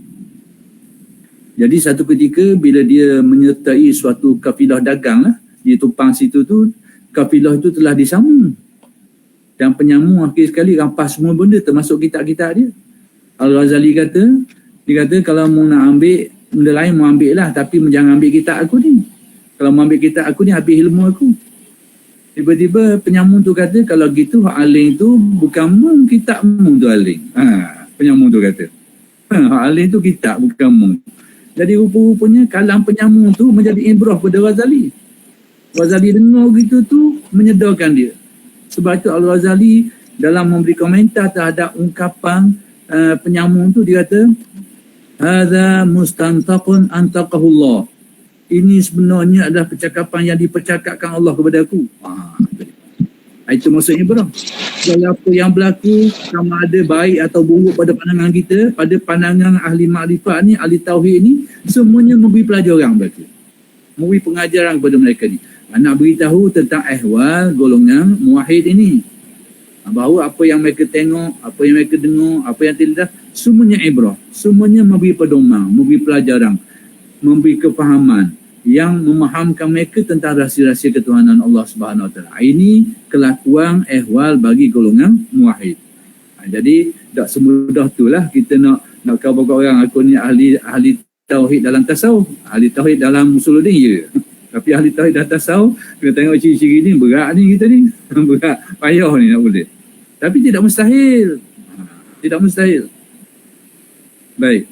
Speaker 3: Jadi satu ketika bila dia menyertai suatu kafilah dagang lah, dia tumpang situ tu, kafilah itu telah disambung. Dan penyamu akhir sekali rampas semua benda termasuk kitab-kitab dia. Al-Ghazali dia kata kalau mau nak ambil benda lain mau ambil lah, tapi jangan ambil kitab aku ni. Kalau mau ambil kitab aku ni, habis ilmu aku. Tiba-tiba penyamu tu kata, kalau gitu hak aling tu bukan mu, kitabmu tu aling. Penyamu tu kata. Hak aling tu kitab bukan mu. Jadi rupa-rupanya kalam penyamu tu menjadi ibrah pada Ghazali. Ghazali dengar gitu tu menyedarkan dia. Sebab itu Al-Ghazali dalam memberi komentar terhadap ungkapan penyambung tu, dia kata hadza mustantaqun antaqahullah, ini sebenarnya adalah percakapan yang dipercakapkan Allah kepada aku. Itu maksudnya bro. Kalau apa yang berlaku, sama ada baik atau buruk pada pandangan kita, pada pandangan ahli makrifat ni, ahli tauhid ni, semuanya memberi pelajaran berlaku, memberi pengajaran kepada mereka ni. Nak beritahu tentang ahwal golongan muwahhid ini, bahawa apa yang mereka tengok, apa yang mereka dengar, apa yang tidak, semuanya ibrah, semuanya memberi pedoman, memberi pelajaran, memberi kefahaman yang memahamkan mereka tentang rahsia-rahsia ketuhanan Allah Subhanahu Wa Taala. Ini kelakuan ehwal bagi golongan muwahhid. Jadi tak semudah itulah kita nak khabar orang aku ni ahli tauhid dalam tasawuf, ahli tauhid dalam usuluddin ya. Tapi ahli tauhid dalam tasawuf, kita tengok ciri-ciri ni berat ni kita ni. Berat, payah ni nak boleh. Tapi tidak mustahil. Tidak mustahil. Baik.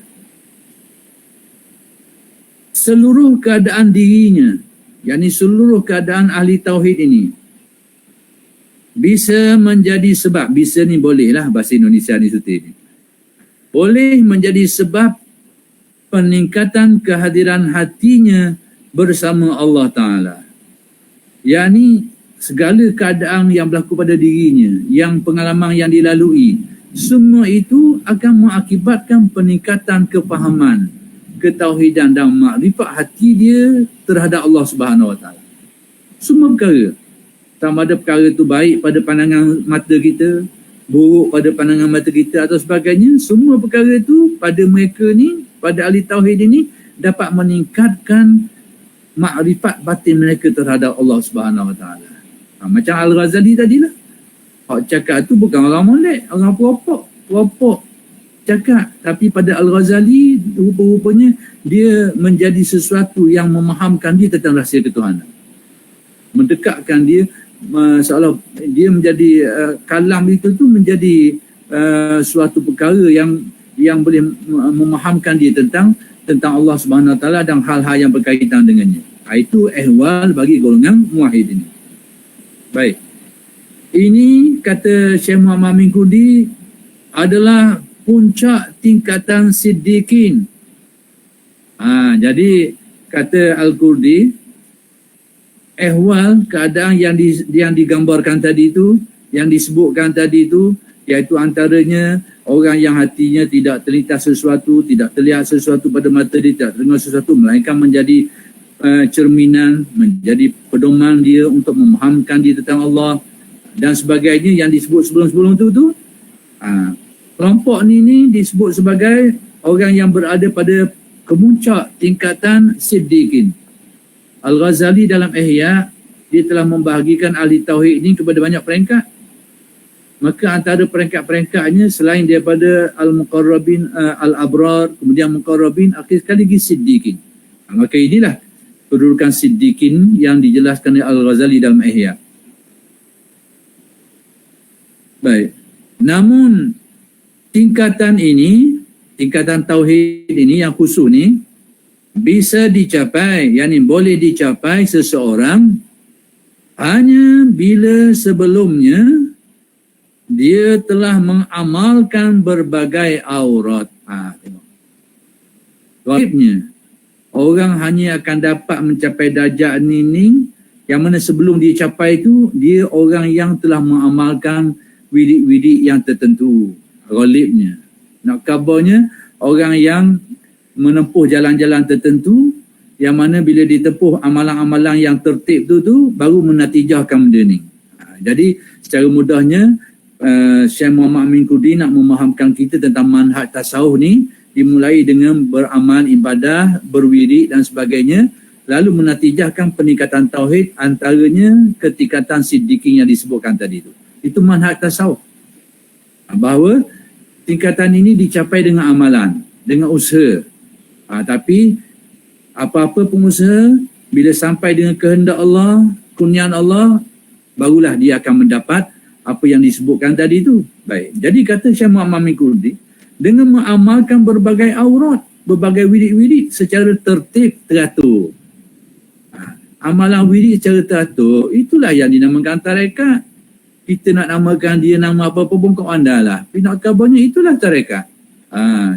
Speaker 3: Seluruh keadaan dirinya, yakni seluruh keadaan ahli tauhid ini bisa menjadi sebab, bisa ni bolehlah bahasa Indonesia ni suti ni, boleh menjadi sebab peningkatan kehadiran hatinya bersama Allah Ta'ala. Yakni segala keadaan yang berlaku pada dirinya, yang pengalaman yang dilalui, semua itu akan mengakibatkan peningkatan kefahaman, ketauhidan dan makrifat hati dia terhadap Allah Subhanahu Wa Taala. Semua perkara, sama ada perkara itu baik pada pandangan mata kita, buruk pada pandangan mata kita atau sebagainya, semua perkara itu pada mereka ni, pada ahli tauhid ini, dapat meningkatkan makrifat batin mereka terhadap Allah Subhanahu Wa Taala. Macam Al-Ghazali tadilah, hak cakap tu bukan orang molek, orang peropok cakap, tapi pada Al-Ghazali rupa-rupanya dia menjadi sesuatu yang memahamkan dia tentang rahsia ketuhanan, mendekatkan dia, seolah dia menjadi kalam itu tu menjadi suatu perkara yang boleh memahamkan dia tentang Allah Subhanahu Wa Taala dan hal-hal yang berkaitan dengannya. Itu ehwal bagi golongan muwahhid ini. Baik, ini kata Syekh Muhammad Amin Kurdi adalah puncak tingkatan siddiqin. Jadi kata Al-Kurdi, ehwal keadaan yang digambarkan tadi itu, yang disebutkan tadi itu, iaitu antaranya orang yang hatinya tidak terlintas sesuatu, tidak terlihat sesuatu pada mata dia, tidak dengar sesuatu, melainkan menjadi cerminan, menjadi pedoman dia untuk memahamkan dia tentang Allah dan sebagainya yang disebut sebelum-sebelum tu. Kelompok ni disebut sebagai orang yang berada pada kemuncak tingkatan siddiqin. Al-Ghazali dalam Ihya, dia telah membahagikan ahli tauhid ini kepada banyak peringkat. Maka antara peringkat-peringkatnya selain daripada al-muqarrabin, al-abrar, kemudian muqarrabin, akhir sekali lagi siddiqin. Maka inilah kedudukan siddiqin yang dijelaskan oleh Al-Ghazali dalam Ihya. Baik. Namun tingkatan ini, tingkatan tauhid ini yang khusus ni bisa dicapai, yakni boleh dicapai seseorang hanya bila sebelumnya dia telah mengamalkan berbagai aurat. Tengok. Gaibnya, orang hanya akan dapat mencapai darjat ini yang mana sebelum dia capai itu, dia orang yang telah mengamalkan wirid-wirid yang tertentu. Ghalibnya, nak kabarnya orang yang menempuh jalan-jalan tertentu yang mana bila ditempuh amalan-amalan yang tertib tu baru menatijahkan benda ni. Jadi secara mudahnya Syekh Muhammad Amin Kurdi nak memahamkan kita tentang manhaj tasawuf ni dimulai dengan beramal ibadah, berwirid dan sebagainya, lalu menatijahkan peningkatan tauhid, antaranya ketingkatan siddiqin yang disebutkan tadi itu. Itu manhaj tasawuf. Bahawa tingkatan ini dicapai dengan amalan, dengan usaha. Tapi apa-apa pengusaha, bila sampai dengan kehendak Allah, kurniaan Allah, barulah dia akan mendapat apa yang disebutkan tadi itu. Baik. Jadi kata Syekh Muhammad Amin Kurdi, dengan mengamalkan berbagai aurat, berbagai wirid-wirid secara tertib, teratur. Amalan wirid secara teratur, itulah yang dinamakan tarekat. Kita nak namakan dia nama apa-apa pun kau andalah. Tapi nak kabarnya itulah tarekat.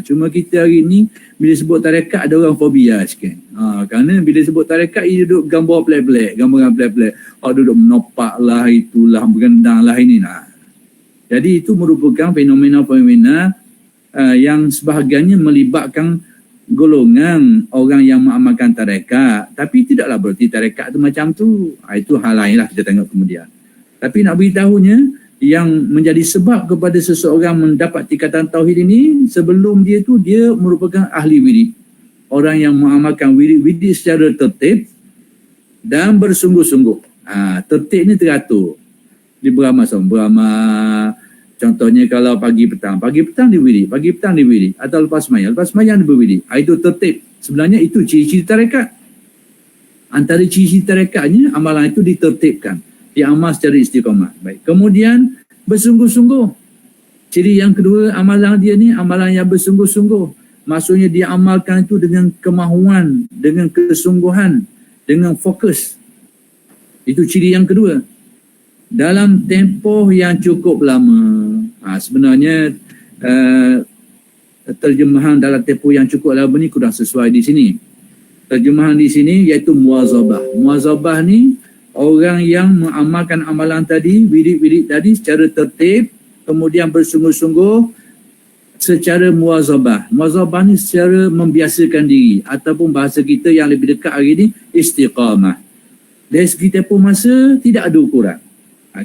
Speaker 3: Cuma kita hari ni bila sebut tarekat ada orang fobia sikit. Kerana bila sebut tarekat dia duduk gambar pelik-pelik, gambaran pelik-pelik. Duduk menopak lah, itulah, bergendang lah ini. Jadi itu merupakan fenomena-fenomena yang sebahagiannya melibatkan golongan orang yang mengamalkan tarekat. Tapi tidaklah berarti tarekat tu macam tu. Itu hal lain lah kita tengok kemudian. Tapi nak beritahunya, yang menjadi sebab kepada seseorang mendapat tingkatan tauhid ini, sebelum dia tu dia merupakan ahli wirid. Orang yang mengamalkan wirid secara tertib dan bersungguh-sungguh. Tertib ni teratur. Dia beramal. Contohnya kalau pagi petang diwirid, pagi petang diwirid, atau lepas semayang dia berwirid. Itu tertib. Sebenarnya itu ciri-ciri tarekat. Antara ciri-ciri tarekatnya, amalan itu ditertibkan, diamal secara istiqamah. Baik. Kemudian bersungguh-sungguh. Ciri yang kedua amalan dia ni amalan yang bersungguh-sungguh. Maksudnya dia amalkan itu dengan kemahuan, dengan kesungguhan, dengan fokus. Itu ciri yang kedua. Dalam tempoh yang cukup lama. Sebenarnya terjemahan dalam tempoh yang cukup lama ni kurang sesuai di sini. Terjemahan di sini iaitu muwazabah. Muwazabah ni orang yang mengamalkan amalan tadi, wirid-wirid tadi secara tertib, kemudian bersungguh-sungguh secara muwazabah. Muwazabah ni secara membiasakan diri, ataupun bahasa kita yang lebih dekat hari ni, istiqamah. Dari segi tempoh masa, tidak ada ukuran.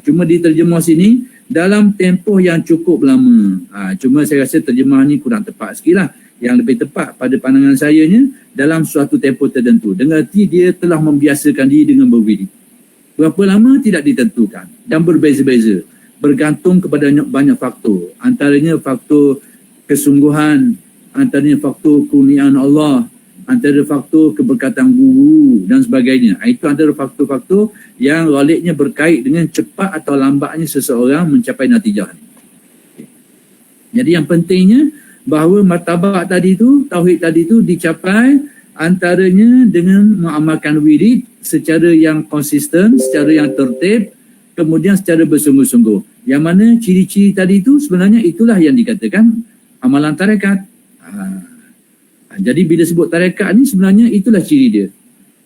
Speaker 3: Cuma diterjemah sini, dalam tempoh yang cukup lama. Cuma saya rasa terjemah ni kurang tepat sikit lah. Yang lebih tepat pada pandangan sayanya, dalam suatu tempoh tertentu. Dengan arti dia telah membiasakan diri dengan berwirid. Berapa lama tidak ditentukan dan berbeza-beza, bergantung kepada banyak faktor. Antaranya faktor kesungguhan, antaranya faktor kurniaan Allah, antara faktor keberkatan guru dan sebagainya. Itu antara faktor-faktor yang ghalibnya berkait dengan cepat atau lambatnya seseorang mencapai natijah. Jadi yang pentingnya bahawa martabat tadi tu, tauhid tadi tu dicapai antaranya dengan mengamalkan wirid secara yang konsisten, secara yang tertib, kemudian secara bersungguh-sungguh. Yang mana ciri-ciri tadi itu sebenarnya itulah yang dikatakan amalan tarekat. Jadi bila sebut tarekat ni sebenarnya itulah ciri dia.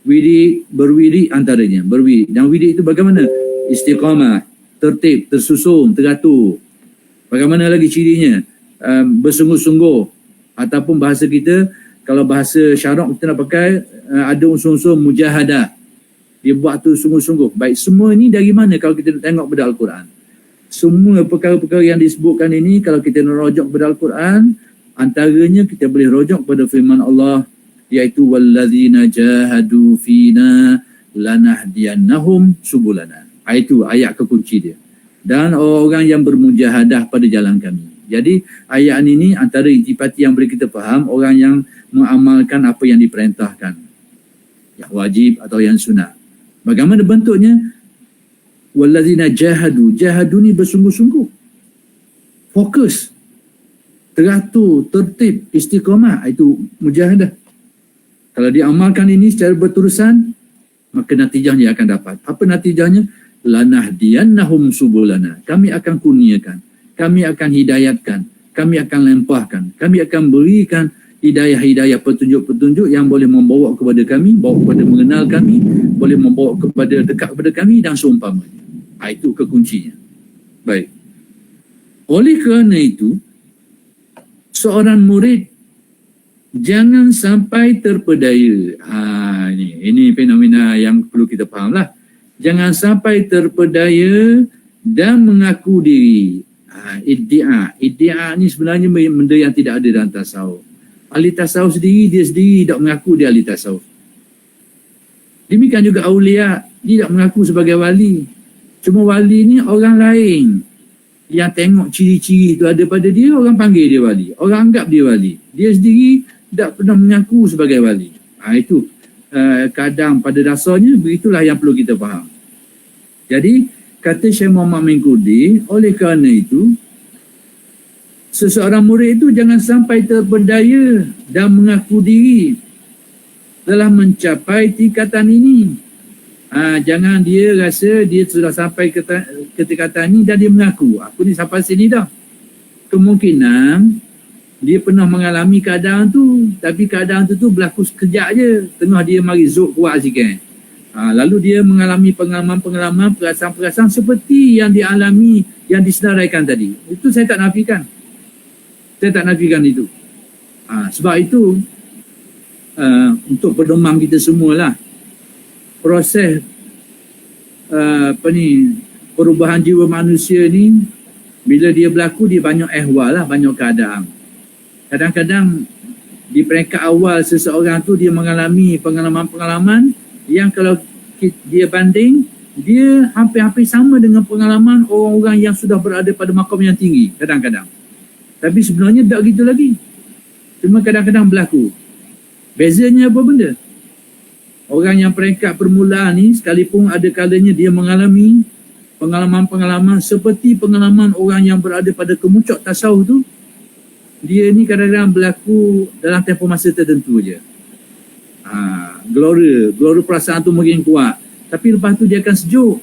Speaker 3: Wirid, berwirid antaranya, berwirid. Dan wirid itu bagaimana? Istiqamah, tertib, tersusun, teratur. Bagaimana lagi cirinya? Bersungguh-sungguh, ataupun bahasa kita, kalau bahasa syarak kita nak pakai, ada unsur-unsur mujahadah. Dia buat tu sungguh-sungguh. Baik, semua ini dari mana kalau kita tengok pada Al-Quran? Semua perkara-perkara yang disebutkan ini, kalau kita nak rujuk kepada Al-Quran, antaranya kita boleh rujuk kepada firman Allah, iaitu wallazina jahadu fina lanahdiyannahum subulana. Itu ayat kekunci dia. Dan orang yang bermujahadah pada jalan kami. Jadi ayat ini antara intipati yang boleh kita faham, orang yang mengamalkan apa yang diperintahkan, yang wajib atau yang sunnah. Bagaimana bentuknya? Wallazina jahadu. Jahadu ni bersungguh-sungguh, fokus, teratur, tertib, istiqamah. Itu mujahadah. Kalau diamalkan ini secara berterusan, maka natijahnya akan dapat. Apa natijahnya? Lanahdiyannahum subulana. Kami akan kurniakan, kami akan hidayatkan, kami akan lempahkan, kami akan berikan hidayah-hidayah, petunjuk-petunjuk yang boleh membawa kepada kami, bawa kepada mengenal kami, boleh membawa kepada dekat kepada kami dan seumpamanya. Itu kekuncinya. Baik. Oleh kerana itu, seorang murid jangan sampai terpedaya. Ini fenomena yang perlu kita fahamlah. Jangan sampai terpedaya dan mengaku diri. Iddia ni sebenarnya benda yang tidak ada dalam tasawuf. Ahli tasawuf sendiri, dia sendiri tidak mengaku dia ahli tasawuf. Demikian juga awliya, dia tidak mengaku sebagai wali. Cuma wali ni orang lain yang tengok ciri-ciri itu ada pada dia, orang panggil dia wali, orang anggap dia wali. Dia sendiri tidak pernah mengaku sebagai wali. Itu kadang pada dasarnya begitulah yang perlu kita faham. Jadi kata Syekh Muhammad Mengkudi, oleh kerana itu seseorang murid itu jangan sampai terpedaya dan mengaku diri telah mencapai tingkatan ini. Jangan dia rasa dia sudah sampai ke tingkatan ni dan dia mengaku, aku ni sampai sini dah. Kemungkinan dia pernah mengalami keadaan tu, tapi keadaan tu berlaku sekejap je. Tengah dia mari zuk kuat sikit. Lalu dia mengalami pengalaman-pengalaman, perasaan-perasaan seperti yang dialami, yang disenaraikan tadi. Itu saya tak nafikan. Saya tak nafikan itu. Sebab itu, untuk pedoman kita semualah, proses perubahan jiwa manusia ni, bila dia berlaku, dia banyak ehwal lah, banyak keadaan. Kadang-kadang di peringkat awal seseorang tu dia mengalami pengalaman-pengalaman yang kalau dia banding, dia hampir-hampir sama dengan pengalaman orang-orang yang sudah berada pada makam yang tinggi kadang-kadang. Tapi sebenarnya tak gitu lagi. Cuma kadang-kadang berlaku. Bezanya apa benda? Orang yang peringkat permulaan ni sekalipun ada kalanya dia mengalami pengalaman-pengalaman seperti pengalaman orang yang berada pada kemuncak tasawuf tu, dia ni kadang-kadang berlaku dalam tempoh masa tertentu je. Gelora perasaan tu makin kuat. Tapi lepas tu dia akan sejuk.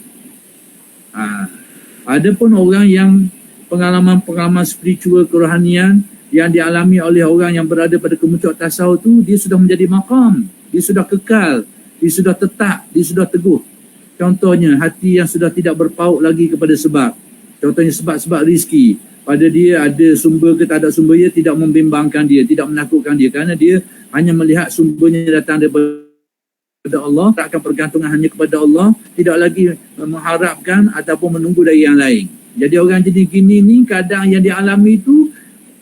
Speaker 3: Ada pun orang yang pengalaman-pengalaman spiritual kerohanian yang dialami oleh orang yang berada pada kemuncak tasawuf tu, dia sudah menjadi maqam. Dia sudah kekal. Dia sudah tetap. Dia sudah teguh. Contohnya, hati yang sudah tidak berpaut lagi kepada sebab. Contohnya sebab-sebab rezeki. Pada dia ada sumber ke tak ada sumber, dia tidak membimbangkan dia, tidak menakutkan dia, kerana dia hanya melihat sumbernya datang daripada Allah, tak akan pergantungan hanya kepada Allah, tidak lagi mengharapkan ataupun menunggu dari yang lain. Jadi orang jadi gini ni, keadaan yang dialami itu,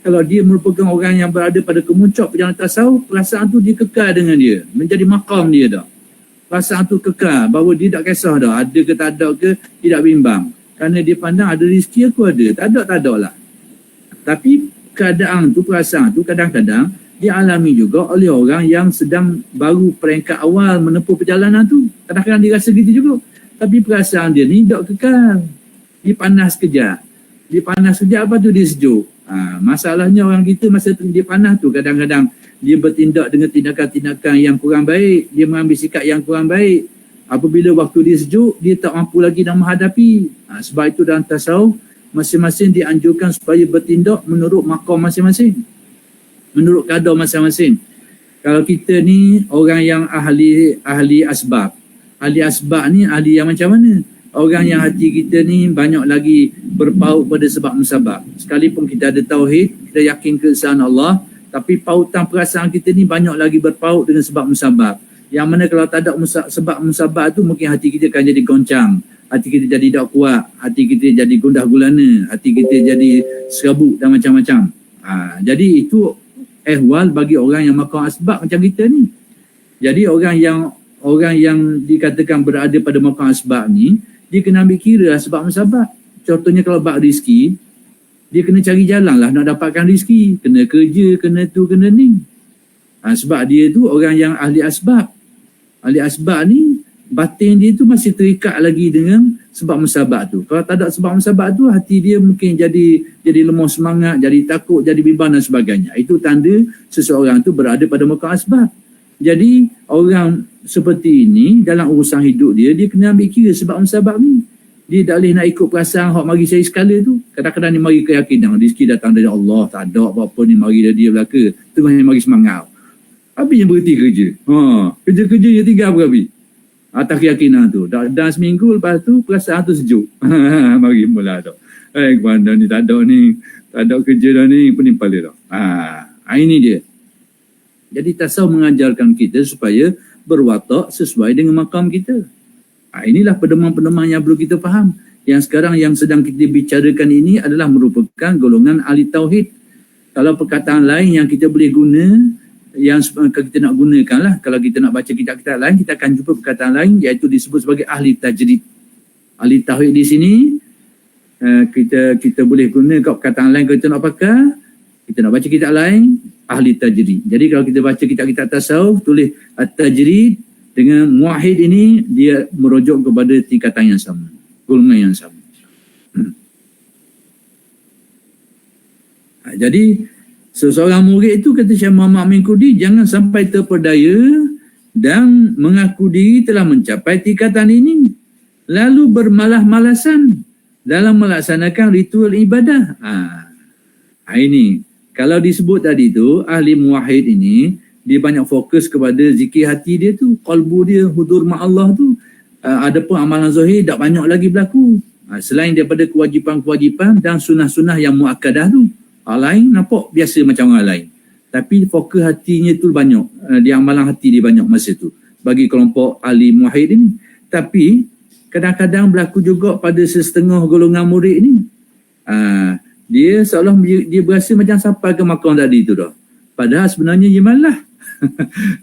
Speaker 3: kalau dia merupakan orang yang berada pada kemuncak perjalanan tasawuf, perasaan tu dia kekal dengan dia, menjadi maqam dia dah. Perasaan tu kekal, bahawa dia tak kisah dah, ada ke tak ada ke, tidak bimbang. Kerana dia pandang ada rezeki aku ada, tak ada lah. Tapi keadaan tu, perasaan tu kadang-kadang dialami juga oleh orang yang sedang baru peringkat awal menempuh perjalanan tu. Kadang-kadang dia rasa gitu juga. Tapi perasaan dia ni tak kekal. Dia panas kejap. Dia panas kejap, apa tu dia sejuk. Masalahnya orang kita masa dia panas tu, kadang-kadang dia bertindak dengan tindakan-tindakan yang kurang baik. Dia mengambil sikap yang kurang baik. Apabila waktu dia sejuk, dia tak mampu lagi nak menghadapi. Sebab itu dalam tasawuf, masing-masing dianjurkan supaya bertindak menurut maqam masing-masing. Menurut kadar masing-masing. Kalau kita ni orang yang ahli asbab. Ahli asbab ni ahli yang macam mana? Orang yang hati kita ni banyak lagi berpaut pada sebab musabab. Sekalipun kita ada tauhid, kita yakin keesaan Allah, tapi pautan perasaan kita ni banyak lagi berpaut dengan sebab musabab. Yang mana kalau tak ada sebab musabab tu, mungkin hati kita akan jadi goncang, hati kita jadi tak kuat, hati kita jadi gundah gulana, hati kita jadi serabut dan macam-macam. Jadi itu ehwal bagi orang yang maqam asbab macam kita ni. Jadi orang yang dikatakan berada pada maqam asbab ni, dia kena ambil kira lah sebab musabab. Contohnya kalau bab rezeki, dia kena cari jalan lah nak dapatkan rezeki, kena kerja, kena tu, kena ni. Sebab dia tu orang yang ahli asbab. Ahli asbab ni, batin dia tu masih terikat lagi dengan sebab musabab tu. Kalau tak ada sebab musabab tu, hati dia mungkin jadi lemah semangat, jadi takut, jadi bimbang dan sebagainya. Itu tanda seseorang tu berada pada maqam asbab. Jadi orang seperti ini dalam urusan hidup dia kena ambil kira sebab musabab ni. Dia tak boleh nak ikut perasaan hak mari saya sekala tu. Kadang-kadang ni mari keyakinan rezeki datang dari Allah, tak ada apa-apa ni mari dari dia belaka. Tengah ni mari semangat. Habis yang berhenti kerja. Kerja-kerja je tinggal habis. Atas keyakinan tu. Dan seminggu lepas tu perasaan tu sejuk. Mari mula dah. Kemana ni tak ada ni. Tak ada kerja dah ni. Pening kepala dah. Ini dia. Jadi tasawuf mengajarkan kita supaya berwatak sesuai dengan makam kita. Inilah pedoman-pedoman yang perlu kita faham. Yang sekarang yang sedang kita bicarakan ini adalah merupakan golongan ahli tauhid. Kalau perkataan lain yang kita boleh guna, yang kita nak gunakan lah, kalau kita nak baca kitab-kitab lain, kita akan jumpa perkataan lain, iaitu disebut sebagai ahli tajrid. Ahli tauhid di sini kita boleh guna perkataan lain. Kalau kita nak pakai, kita nak baca kitab lain, ahli tajrid. Jadi kalau kita baca kitab-kitab tasawuf, tulis at-tajrid dengan muwahhid ini, dia merujuk kepada tingkatan yang sama, golongan yang sama. Jadi seseorang murid itu, kata Syekh Muhammad Amin Kudi, jangan sampai terpedaya dan mengaku diri telah mencapai tingkatan ini, lalu bermalas-malasan dalam melaksanakan ritual ibadah. Ini kalau disebut tadi tu, ahli muwahhid ini dia banyak fokus kepada zikir hati dia tu, qalbu dia hudur ma'allah tu. Adapun amalan zahir tak banyak lagi berlaku. Selain daripada kewajipan-kewajipan dan sunnah-sunnah yang muakkadah tu, lain nampak biasa macam orang lain. Tapi fokus hatinya tu banyak, dia amalan hati dia banyak masa tu bagi kelompok ahli muwahhid ini. Tapi kadang-kadang berlaku juga pada setengah golongan murid ni. Dia seolah dia berasa macam sampai ke makam tadi tu dah. Padahal sebenarnya dia malah.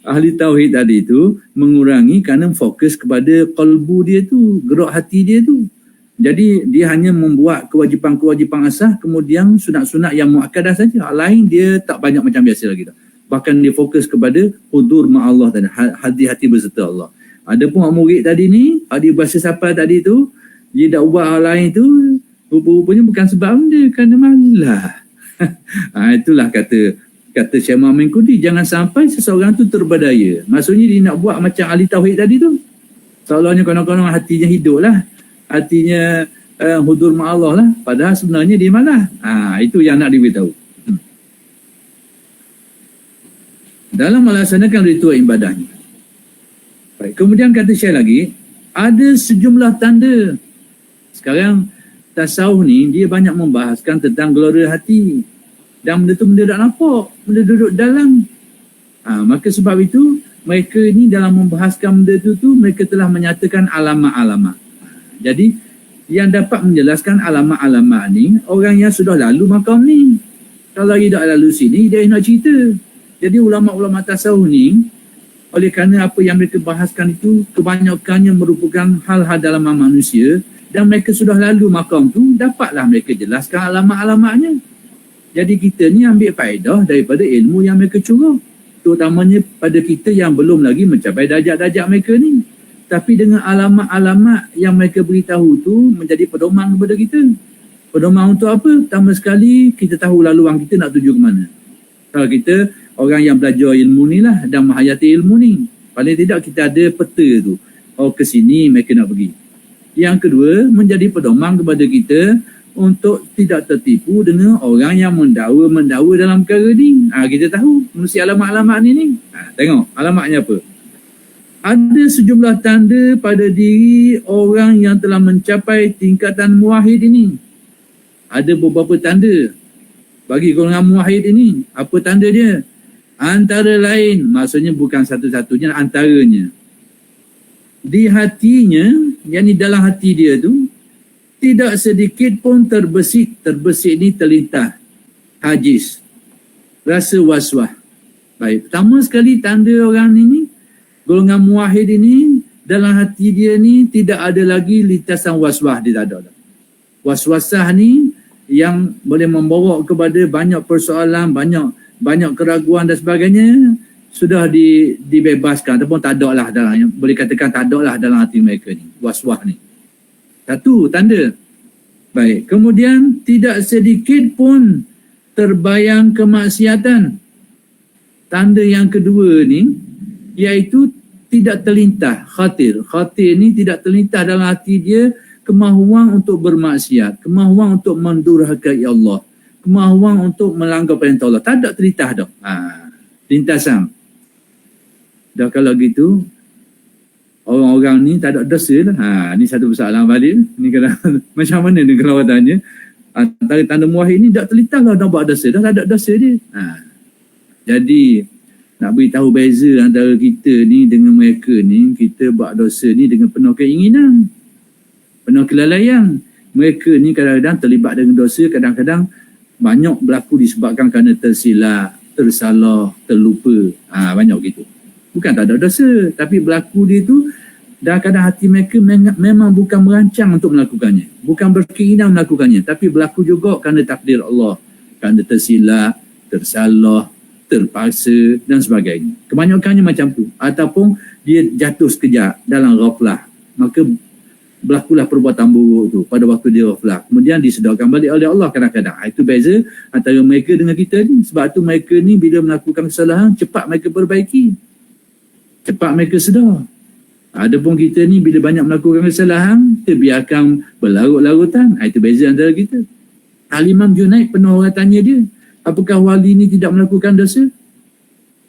Speaker 3: Ahli tauhid tadi tu mengurangi kerana fokus kepada qalbu dia tu, gerak hati dia tu. Jadi dia hanya membuat kewajipan-kewajipan asas, kemudian sunat-sunat yang muakkadah saja. Lain dia tak banyak macam biasa lagi dah. Bahkan dia fokus kepada hudur ma'allah tadi, hati-hati berserta Allah. Ada pun murid tadi ni, dia bahasa siapa tadi tu, dia dah buat hal lain tu, rupa-rupanya bukan sebab dia, kerana malah. Itulah kata Syekh Muhammad Qudi, jangan sampai seseorang tu terbadaya. Maksudnya dia nak buat macam ahli tauhid tadi tu. Seolah-olanya konon-konon hatinya hidup lah. Hatinya hudur ma'allah lah. Padahal sebenarnya dia malah. Itu yang nak diberitahu. Dalam melaksanakan ritual ibadahnya. Baik. Kemudian kata Syekh lagi, ada sejumlah tanda. Sekarang tasawuf ni dia banyak membahaskan tentang gelora hati. Dan benda tu benda tak nampak, benda duduk dalam. Maka sebab itu mereka ni dalam membahaskan benda tu mereka telah menyatakan alamat-alamat. Jadi yang dapat menjelaskan alamat-alamat ni orang yang sudah lalu makam ni. Kalau dia tak lalu sini dia nak cerita. Jadi ulama-ulama tasawuf ni oleh kerana apa yang mereka bahaskan itu kebanyakannya merupakan hal-hal dalam manusia dan mereka sudah lalu makam tu, dapatlah mereka jelaskan alamat-alamatnya. Jadi kita ni ambil faedah daripada ilmu yang mereka curah, terutamanya pada kita yang belum lagi mencapai darjat-darjat mereka ni. Tapi dengan alamat-alamat yang mereka beritahu tu menjadi pedoman kepada kita. Pedoman untuk apa? Pertama sekali kita tahu laluan kita nak tuju ke mana. Kalau kita orang yang belajar ilmu ni lah dan menghayati ilmu ni, paling tidak kita ada peta tu. Ke sini mereka nak pergi. Yang kedua, menjadi pedoman kepada kita untuk tidak tertipu dengan orang yang mendakwa dalam perkara ni. Kita tahu mesti alamat-alamat ni. Tengok alamatnya apa. Ada sejumlah tanda pada diri orang yang telah mencapai tingkatan muwahhid ini. Ada beberapa tanda bagi golongan muwahhid ini. Apa tanda dia? Antara lain, maksudnya bukan satu-satunya, antaranya. Di hatinya, yakni dalam hati dia tu, tidak sedikit pun terbesit ni terlintas, hajis, rasa was-was. Baik, pertama sekali tanda orang ini, golongan muwahhid ini, dalam hati dia ni tidak ada lagi lintasan was-was, dia tak ada. Was-wasah ni yang boleh membawa kepada banyak persoalan, banyak keraguan dan sebagainya, sudah dibebaskan ataupun tak ada lah dalam, boleh katakan tak ada lah dalam hati mereka ni, was-was ni. Satu tanda. Baik, kemudian tidak sedikit pun terbayang kemaksiatan. Tanda yang kedua ni iaitu tidak terlintas khatir. Khatir ni tidak terlintas dalam hati dia kemahuan untuk bermaksiat, kemahuan untuk mendurhakai Allah, kemahuan untuk melanggar perintah Allah. Tak ada terlintas dah. Lintasan. Dah kalau gitu orang-orang ni tak ada dosa lah. Ni satu persoalan balik. Ni kalau macam mana ni kalau tanya, antara tanda muwahhid ni tak terlintas lah nak buat dosa. Dah tak ada dosa dia. Jadi nak beritahu beza antara kita ni dengan mereka ni, kita buat dosa ni dengan penuh keinginan, penuh kelalaian. Mereka ni kadang-kadang terlibat dengan dosa, kadang-kadang banyak berlaku disebabkan kerana tersilap, tersalah, terlupa. Banyak gitu. Bukan tak ada dosa, tapi berlaku dia tu dan kadang hati mereka memang bukan merancang untuk melakukannya, bukan berkeinginan melakukannya, tapi berlaku juga kerana takdir Allah, kerana tersilap, tersalah, terpaksa dan sebagainya. Kebanyakannya macam tu. Ataupun dia jatuh sekejap dalam ghaflah, maka berlakulah perbuatan buruk tu pada waktu dia ghaflah, kemudian disedarkan balik oleh Allah kadang-kadang. Itu beza antara mereka dengan kita ni. Sebab tu mereka ni bila melakukan kesalahan cepat mereka perbaiki. cepat mereka sedar. Adapun kita ni bila banyak melakukan kesalahan, kita biarkan berlarut-larutan. Itu beza antara kita. Al-Imam Junaid pernah orang tanya dia, apakah wali ni tidak melakukan dosa?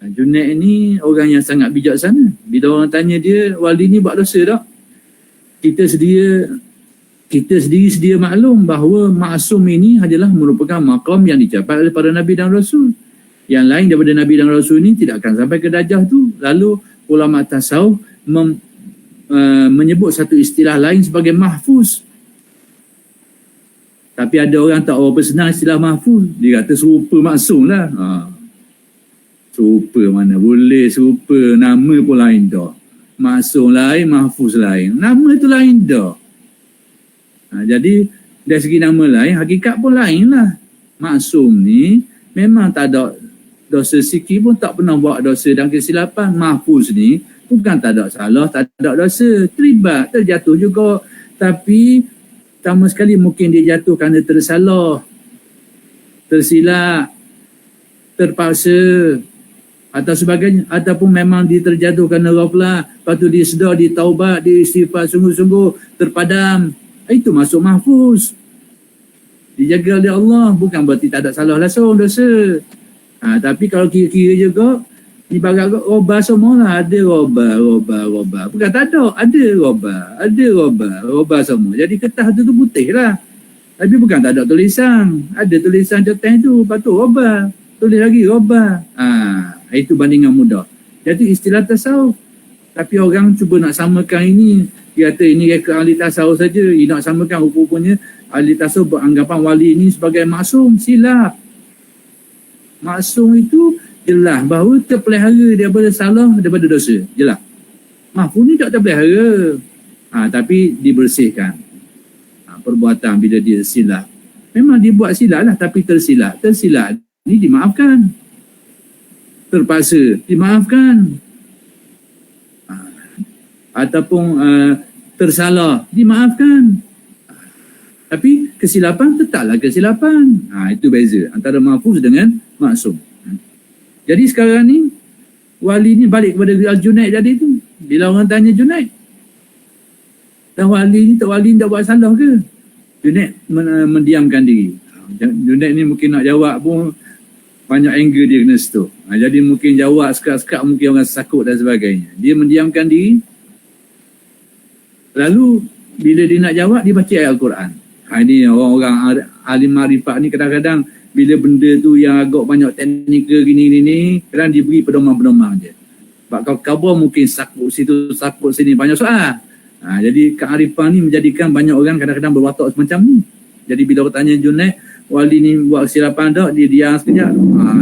Speaker 3: Junaid ni orang yang sangat bijaksana. Bila orang tanya dia, wali ni buat dosa tak? Kita sendiri sedia maklum bahawa maksum ini adalah merupakan maqam yang dicapai oleh para Nabi dan Rasul. Yang lain daripada Nabi dan Rasul ni tidak akan sampai ke darjah tu. Lalu ulama tasawuf menyebut satu istilah lain sebagai mahfuz. Tapi ada orang tak berapa senang istilah mahfuz. Dia kata serupa maksum lah. Serupa mana boleh, serupa nama pun lain dah. Maksum lain, mahfuz lain. Nama tu lain dah. Jadi dari segi nama lain, hakikat pun lain lah. Maksum ni memang tak ada dosa sikit pun, tak pernah buat dosa dan kesilapan. Mahfuz ni bukan tak ada salah, tak ada dosa, terlibat, terjatuh juga. Tapi pertama sekali mungkin dia jatuh kerana tersalah, tersilap, terpaksa atau sebagainya, ataupun memang dia terjatuh kerana ghaflah, lepas tu dia sedar, dia taubat, dia istighfar sungguh-sungguh, terpadam. Itu masuk mahfuz, dijaga oleh Allah. Bukan berarti tak ada salah langsung dosa. Tapi kalau kira-kira juga ibarat robah semua lah. Ada robah. Bukan tak ada robah semua. Jadi kertas tu putih lah. Tapi bukan tak ada tulisan. Ada tulisan contoh tu, lepas tu robah. Tulis lagi robah. Itu bandingan mudah. Jadi istilah tasawuf. Tapi orang cuba nak samakan ini. Dia kata ini reka ahli tasawuf saja. Dia nak samakan rupa-rupanya ahli tasawuf beranggapan wali ini sebagai maksum. Silap. Maksum itu jelas bahawa terpelihara daripada salah, daripada dosa. Jelas. Mahfuz ni tak terpelihara. Tapi dibersihkan. Perbuatan bila dia silap. Memang dia buat silap lah, tapi tersilap. Tersilap ni dimaafkan. Terpaksa dimaafkan. Ataupun tersalah dimaafkan. Tapi kesilapan tetaplah kesilapan. Itu beza antara mahfuz dengan maksum. Jadi sekarang ni wali ni balik kepada Al-Junaid tadi tu. Bila orang tanya Junaid, dan wali ni tak buat salah ke? Junaid mendiamkan diri. Junaid ni mungkin nak jawab pun banyak angle dia kena stop. Jadi mungkin jawab sekat-sekat, mungkin orang sakut dan sebagainya. Dia mendiamkan diri. Lalu bila dia nak jawab, dia baca ayat Al-Quran. Ini orang-orang alim ma'rifat ni kadang-kadang bila benda tu yang agak banyak teknikal gini-gini, kadang diberi pedoman-pedoman je. Sebab kalau khabar mungkin sakut situ, sakut sini, banyak soal. Jadi kearifan ni menjadikan banyak orang kadang-kadang berwatak semacam ni. Jadi bila orang tanya Junaid, wali ni buat kesilapan tak, dia diam sekejap.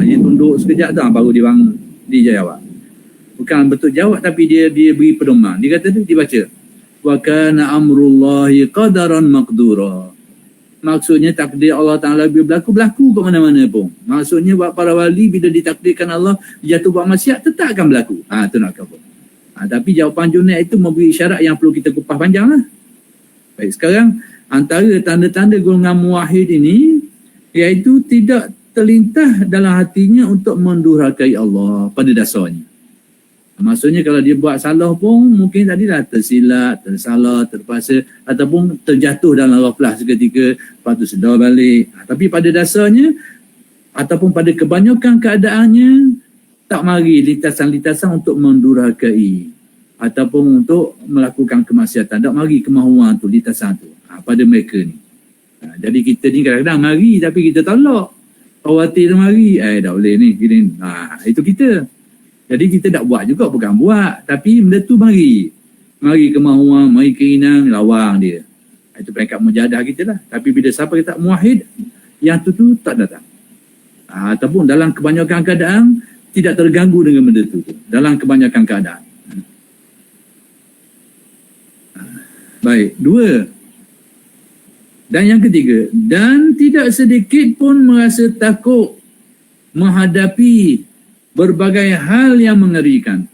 Speaker 3: Dia tunduk sekejap tak, baru dia bangun. Dia jawab. Bukan betul jawab, tapi dia beri pedoman. Dia kata tu, dia baca. Wa kana amrullahi qadaran maqdura. Maksudnya takdir Allah Ta'ala bila berlaku ke mana-mana pun. Maksudnya buat para wali bila ditakdirkan Allah jatuh buat maksiat, tetap akan berlaku. Itu nak kata. Tapi jawapan Junaid itu memberi isyarat yang perlu kita kupas panjang lah. Baik, sekarang antara tanda-tanda golongan muwahhid ini, iaitu tidak terlintah dalam hatinya untuk mendurhakai Allah pada dasarnya. Maksudnya kalau dia buat salah pun mungkin tadilah tersilap, tersalah, terpaksa ataupun terjatuh dalam ghaflah seketika, lepas tu sedar balik. Tapi pada dasarnya ataupun pada kebanyakan keadaannya tak mari lintasan-lintasan untuk mendurhakai ataupun untuk melakukan kemaksiatan. Tak mari kemahuan tu, lintasan tu pada mereka ni. Jadi kita ni kadang-kadang mari tapi kita tolak. Khawatir mari, tak boleh ni, gini. Itu kita. Jadi kita tak buat juga, bukan buat. Tapi benda tu mari. Mari kemahuan, mari keinginan, lawang dia. Itu peringkat mujahadah kita lah. Tapi bila siapa kita muwahhid, yang tu tak datang. Ataupun dalam kebanyakan keadaan, tidak terganggu dengan benda tu. Dalam kebanyakan keadaan. Baik, dua. Dan yang ketiga, dan tidak sedikit pun merasa takut menghadapi berbagai hal yang mengerikan.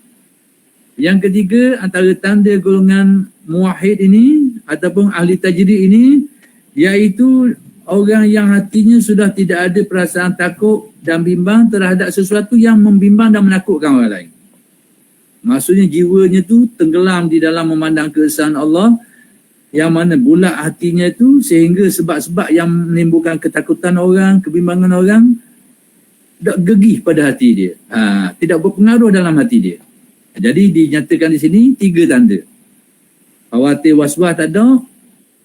Speaker 3: Yang ketiga, antara tanda golongan muwahhid ini ataupun ahli tajrid ini, iaitu orang yang hatinya sudah tidak ada perasaan takut dan bimbang terhadap sesuatu yang membimbang dan menakutkan orang lain. Maksudnya jiwanya tu tenggelam di dalam memandang keesaan Allah, yang mana bulat hatinya tu sehingga sebab-sebab yang menimbulkan ketakutan orang, kebimbangan orang tak gegih pada hati dia. Tidak berpengaruh dalam hati dia. Jadi dinyatakan di sini 3 tanda. Khawatir waswas tak ada,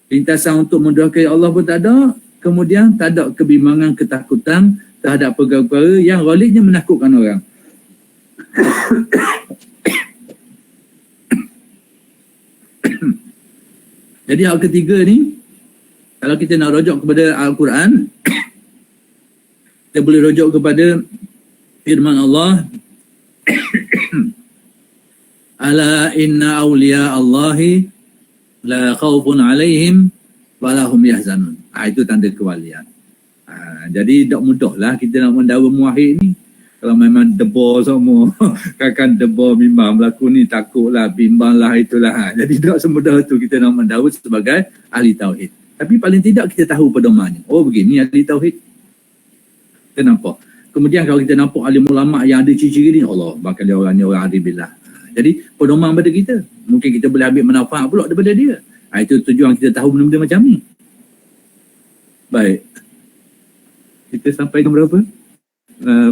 Speaker 3: lintasan untuk mendurhakai Allah pun tak ada, kemudian tak ada kebimbangan, ketakutan terhadap perkara-perkara yang ghalibnya menakutkan orang. Jadi hal ketiga ni, kalau kita nak rujuk kepada Al-Quran, kita boleh rujuk kepada firman Allah, ala inna awliya Allahi la khawfun alaihim wa lahum yahzanun. Itu tanda kewalian. Jadi tak mudahlah kita nak mendakwa muwahhid ni. Kalau memang debar semua, kan debar bimbang berlaku ni, takutlah, bimbang lah, itulah. Jadi tak semudah tu kita nak mendakwa sebagai ahli tauhid. Tapi paling tidak kita tahu pedomannya. Oh begini ahli tauhid. Kita nampak. Kemudian kalau kita nampak alim ulama yang ada ciri-ciri ni, Allah bakal dia orang ni orang aribillah. Jadi pedoman pada kita. Mungkin kita boleh ambil manfaat pula daripada dia. Itu tujuan kita tahu benda-benda macam ni. Baik. Kita sampai ke berapa?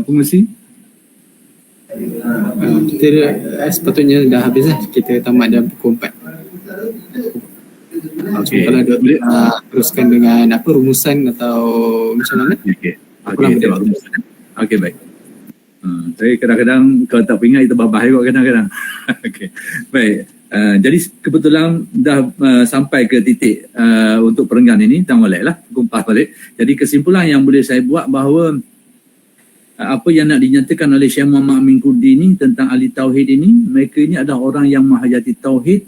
Speaker 3: Pengusi?
Speaker 2: Kita sepatutnya dah habis lah. Kita tamat dalam pukul 4.
Speaker 3: Okey.
Speaker 2: Kalau boleh teruskan dengan apa rumusan atau macam mana?
Speaker 3: Okey. Okey, tengok rumusan. Okey, baik. Saya kadang-kadang kalau tak peringat kita bahas kot kadang-kadang. Okey. Baik. Jadi kebetulan dah sampai ke titik untuk perenggan ini, tak balik lah, kumpas balik. Jadi kesimpulan yang boleh saya buat bahawa apa yang nak dinyatakan oleh Syekh Muhammad Amin Kurdi ni tentang ahli tauhid ini, mereka ini adalah orang yang menghayati tauhid,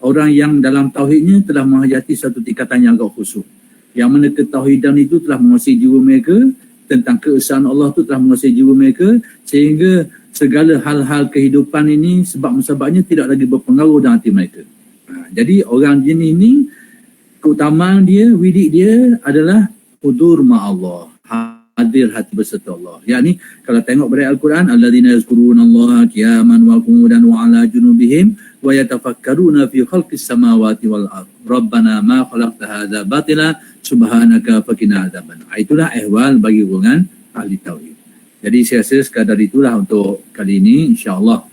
Speaker 3: orang yang dalam tauhidnya telah menghayati satu tingkatan yang agak khusyuk. Yang mana ketauhidan itu telah menguasai jiwa mereka, tentang keesaan Allah itu telah menguasai jiwa mereka, sehingga segala hal-hal kehidupan ini sebab-sebabnya tidak lagi berpengaruh dalam hati mereka. Jadi orang jenis ini, keutamaan dia, widik dia adalah hudur ma'allah, hadir hati berserta Allah. Yakni kalau tengok pada Al-Quran, alladzina yazkurunallaha qiyaman wa qu'udan wa 'ala junubihim wa yatafakkaruna fi khalqis samawati wal ardh. Rabbana ma khalaqta hadza batila subhanaka faqina adzaban. Itulah ehwal bagi golongan ahli tauhid. Jadi saya rasa sekadar itulah untuk kali ini. InsyaAllah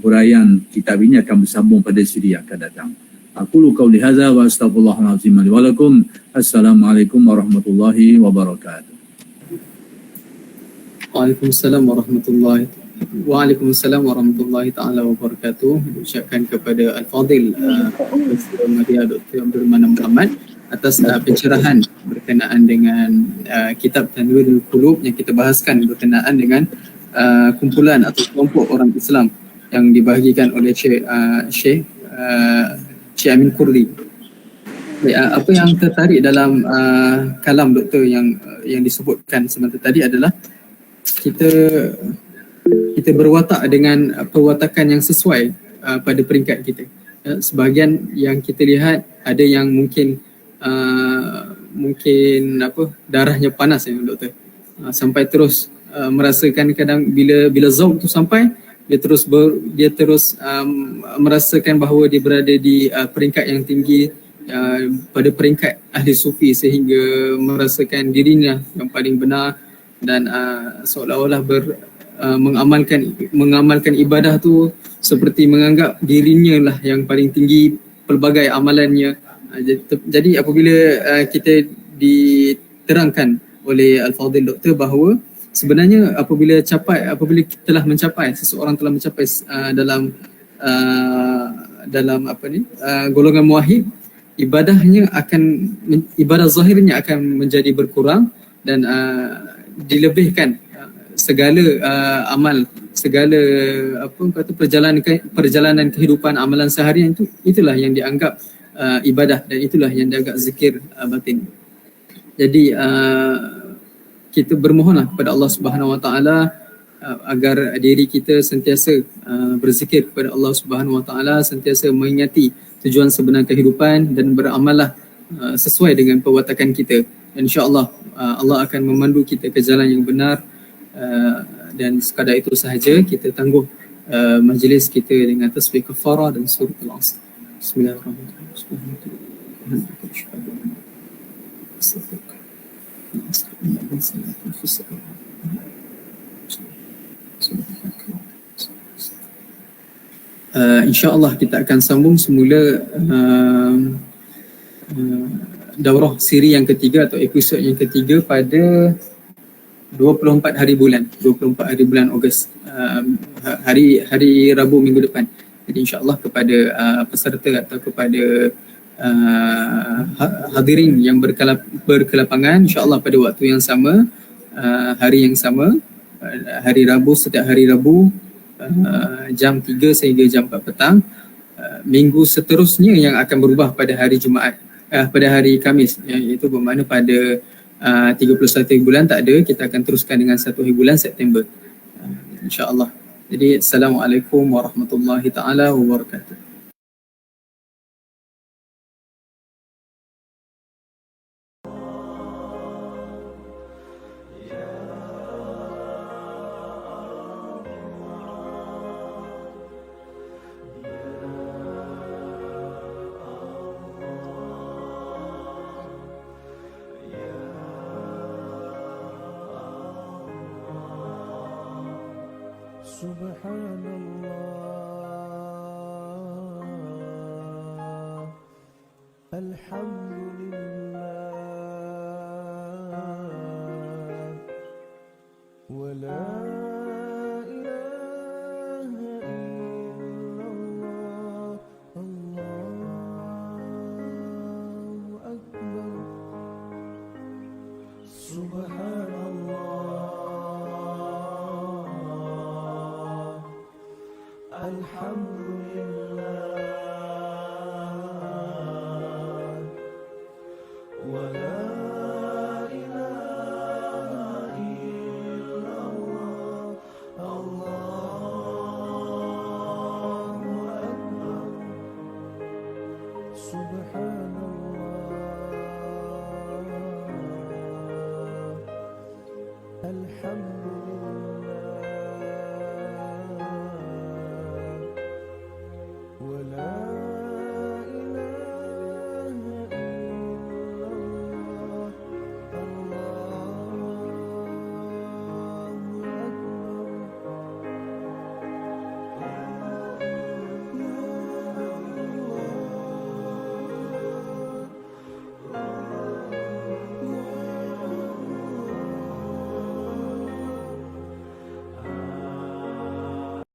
Speaker 3: huraian kitab ini akan bersambung pada siri yang akan datang. Aqulu qawli hadza wa astaghfirullahalazim li wa lakum. Assalamualaikum warahmatullahi wabarakatuh.
Speaker 2: Waalaikumsalam warahmatullahi taala wabarakatuh. Ucapkan kepada Al-Fadil Profesor Madia Dr. Abdul Manan Muhammad atas pencerahan berkenaan dengan kitab Tanwirul Qulub yang kita bahaskan berkenaan dengan kumpulan atau kelompok orang Islam yang dibahagikan oleh Syekh Amin Kurdi. Apa yang tertarik dalam kalam doktor yang disebutkan sebentar tadi adalah kita berwatak dengan perwatakan yang sesuai pada peringkat kita. Sebahagian yang kita lihat ada yang mungkin darahnya panas ya doktor, sampai terus merasakan kadang bila zauk tu sampai dia terus merasakan bahawa dia berada di peringkat yang tinggi pada peringkat ahli sufi, sehingga merasakan dirinya yang paling benar dan seolah-olah mengamalkan ibadah tu seperti menganggap dirinya lah yang paling tinggi pelbagai amalannya. Jadi apabila kita diterangkan oleh Al-Fadhil Doktor bahawa sebenarnya apabila telah mencapai, seseorang telah mencapai dalam golongan muwahhid, ibadah zahirnya akan menjadi berkurang dan dilebihkan segala amal, segala perjalanan kehidupan amalan seharian itulah yang dianggap ibadah, dan itulah yang dianggap zikir batin. Jadi kita bermohonlah kepada Allah Subhanahu Wa Taala agar diri kita sentiasa berzikir kepada Allah Subhanahu Wa Taala, sentiasa mengingati tujuan sebenar kehidupan dan beramallah sesuai dengan perwatakan kita. InsyaAllah Allah akan memandu kita ke jalan yang benar, dan sekadar itu sahaja kita tangguh majlis kita dengan tasbih kafarah dan surah Al-Asr. Bismillahirrahmanirrahim. InsyaAllah kita akan sambung semula daurah siri yang ketiga atau episod yang ketiga pada 24 hari bulan Ogos, hari Rabu minggu depan. Jadi insyaAllah kepada peserta atau kepada hadirin yang berkelapangan, insyaAllah pada waktu yang sama, hari yang sama, hari Rabu, setiap hari Rabu, jam 3 sehingga jam 4 petang. Minggu seterusnya yang akan berubah pada hari Jumaat, pada hari Khamis, iaitu bermakna pada 31 bulan tak ada, kita akan teruskan dengan 1 bulan September, insyaAllah. Jadi Assalamualaikum warahmatullahi ta'ala wabarakatuh.
Speaker 1: Subhanallah, Alhamdulillah, wa la ilaha illallah, Allahu Akbar. Subhanallah, Alhamdulillah, wa la ilaha illallah, Allahu Akbar. Subhanallah, Alhamdulillah.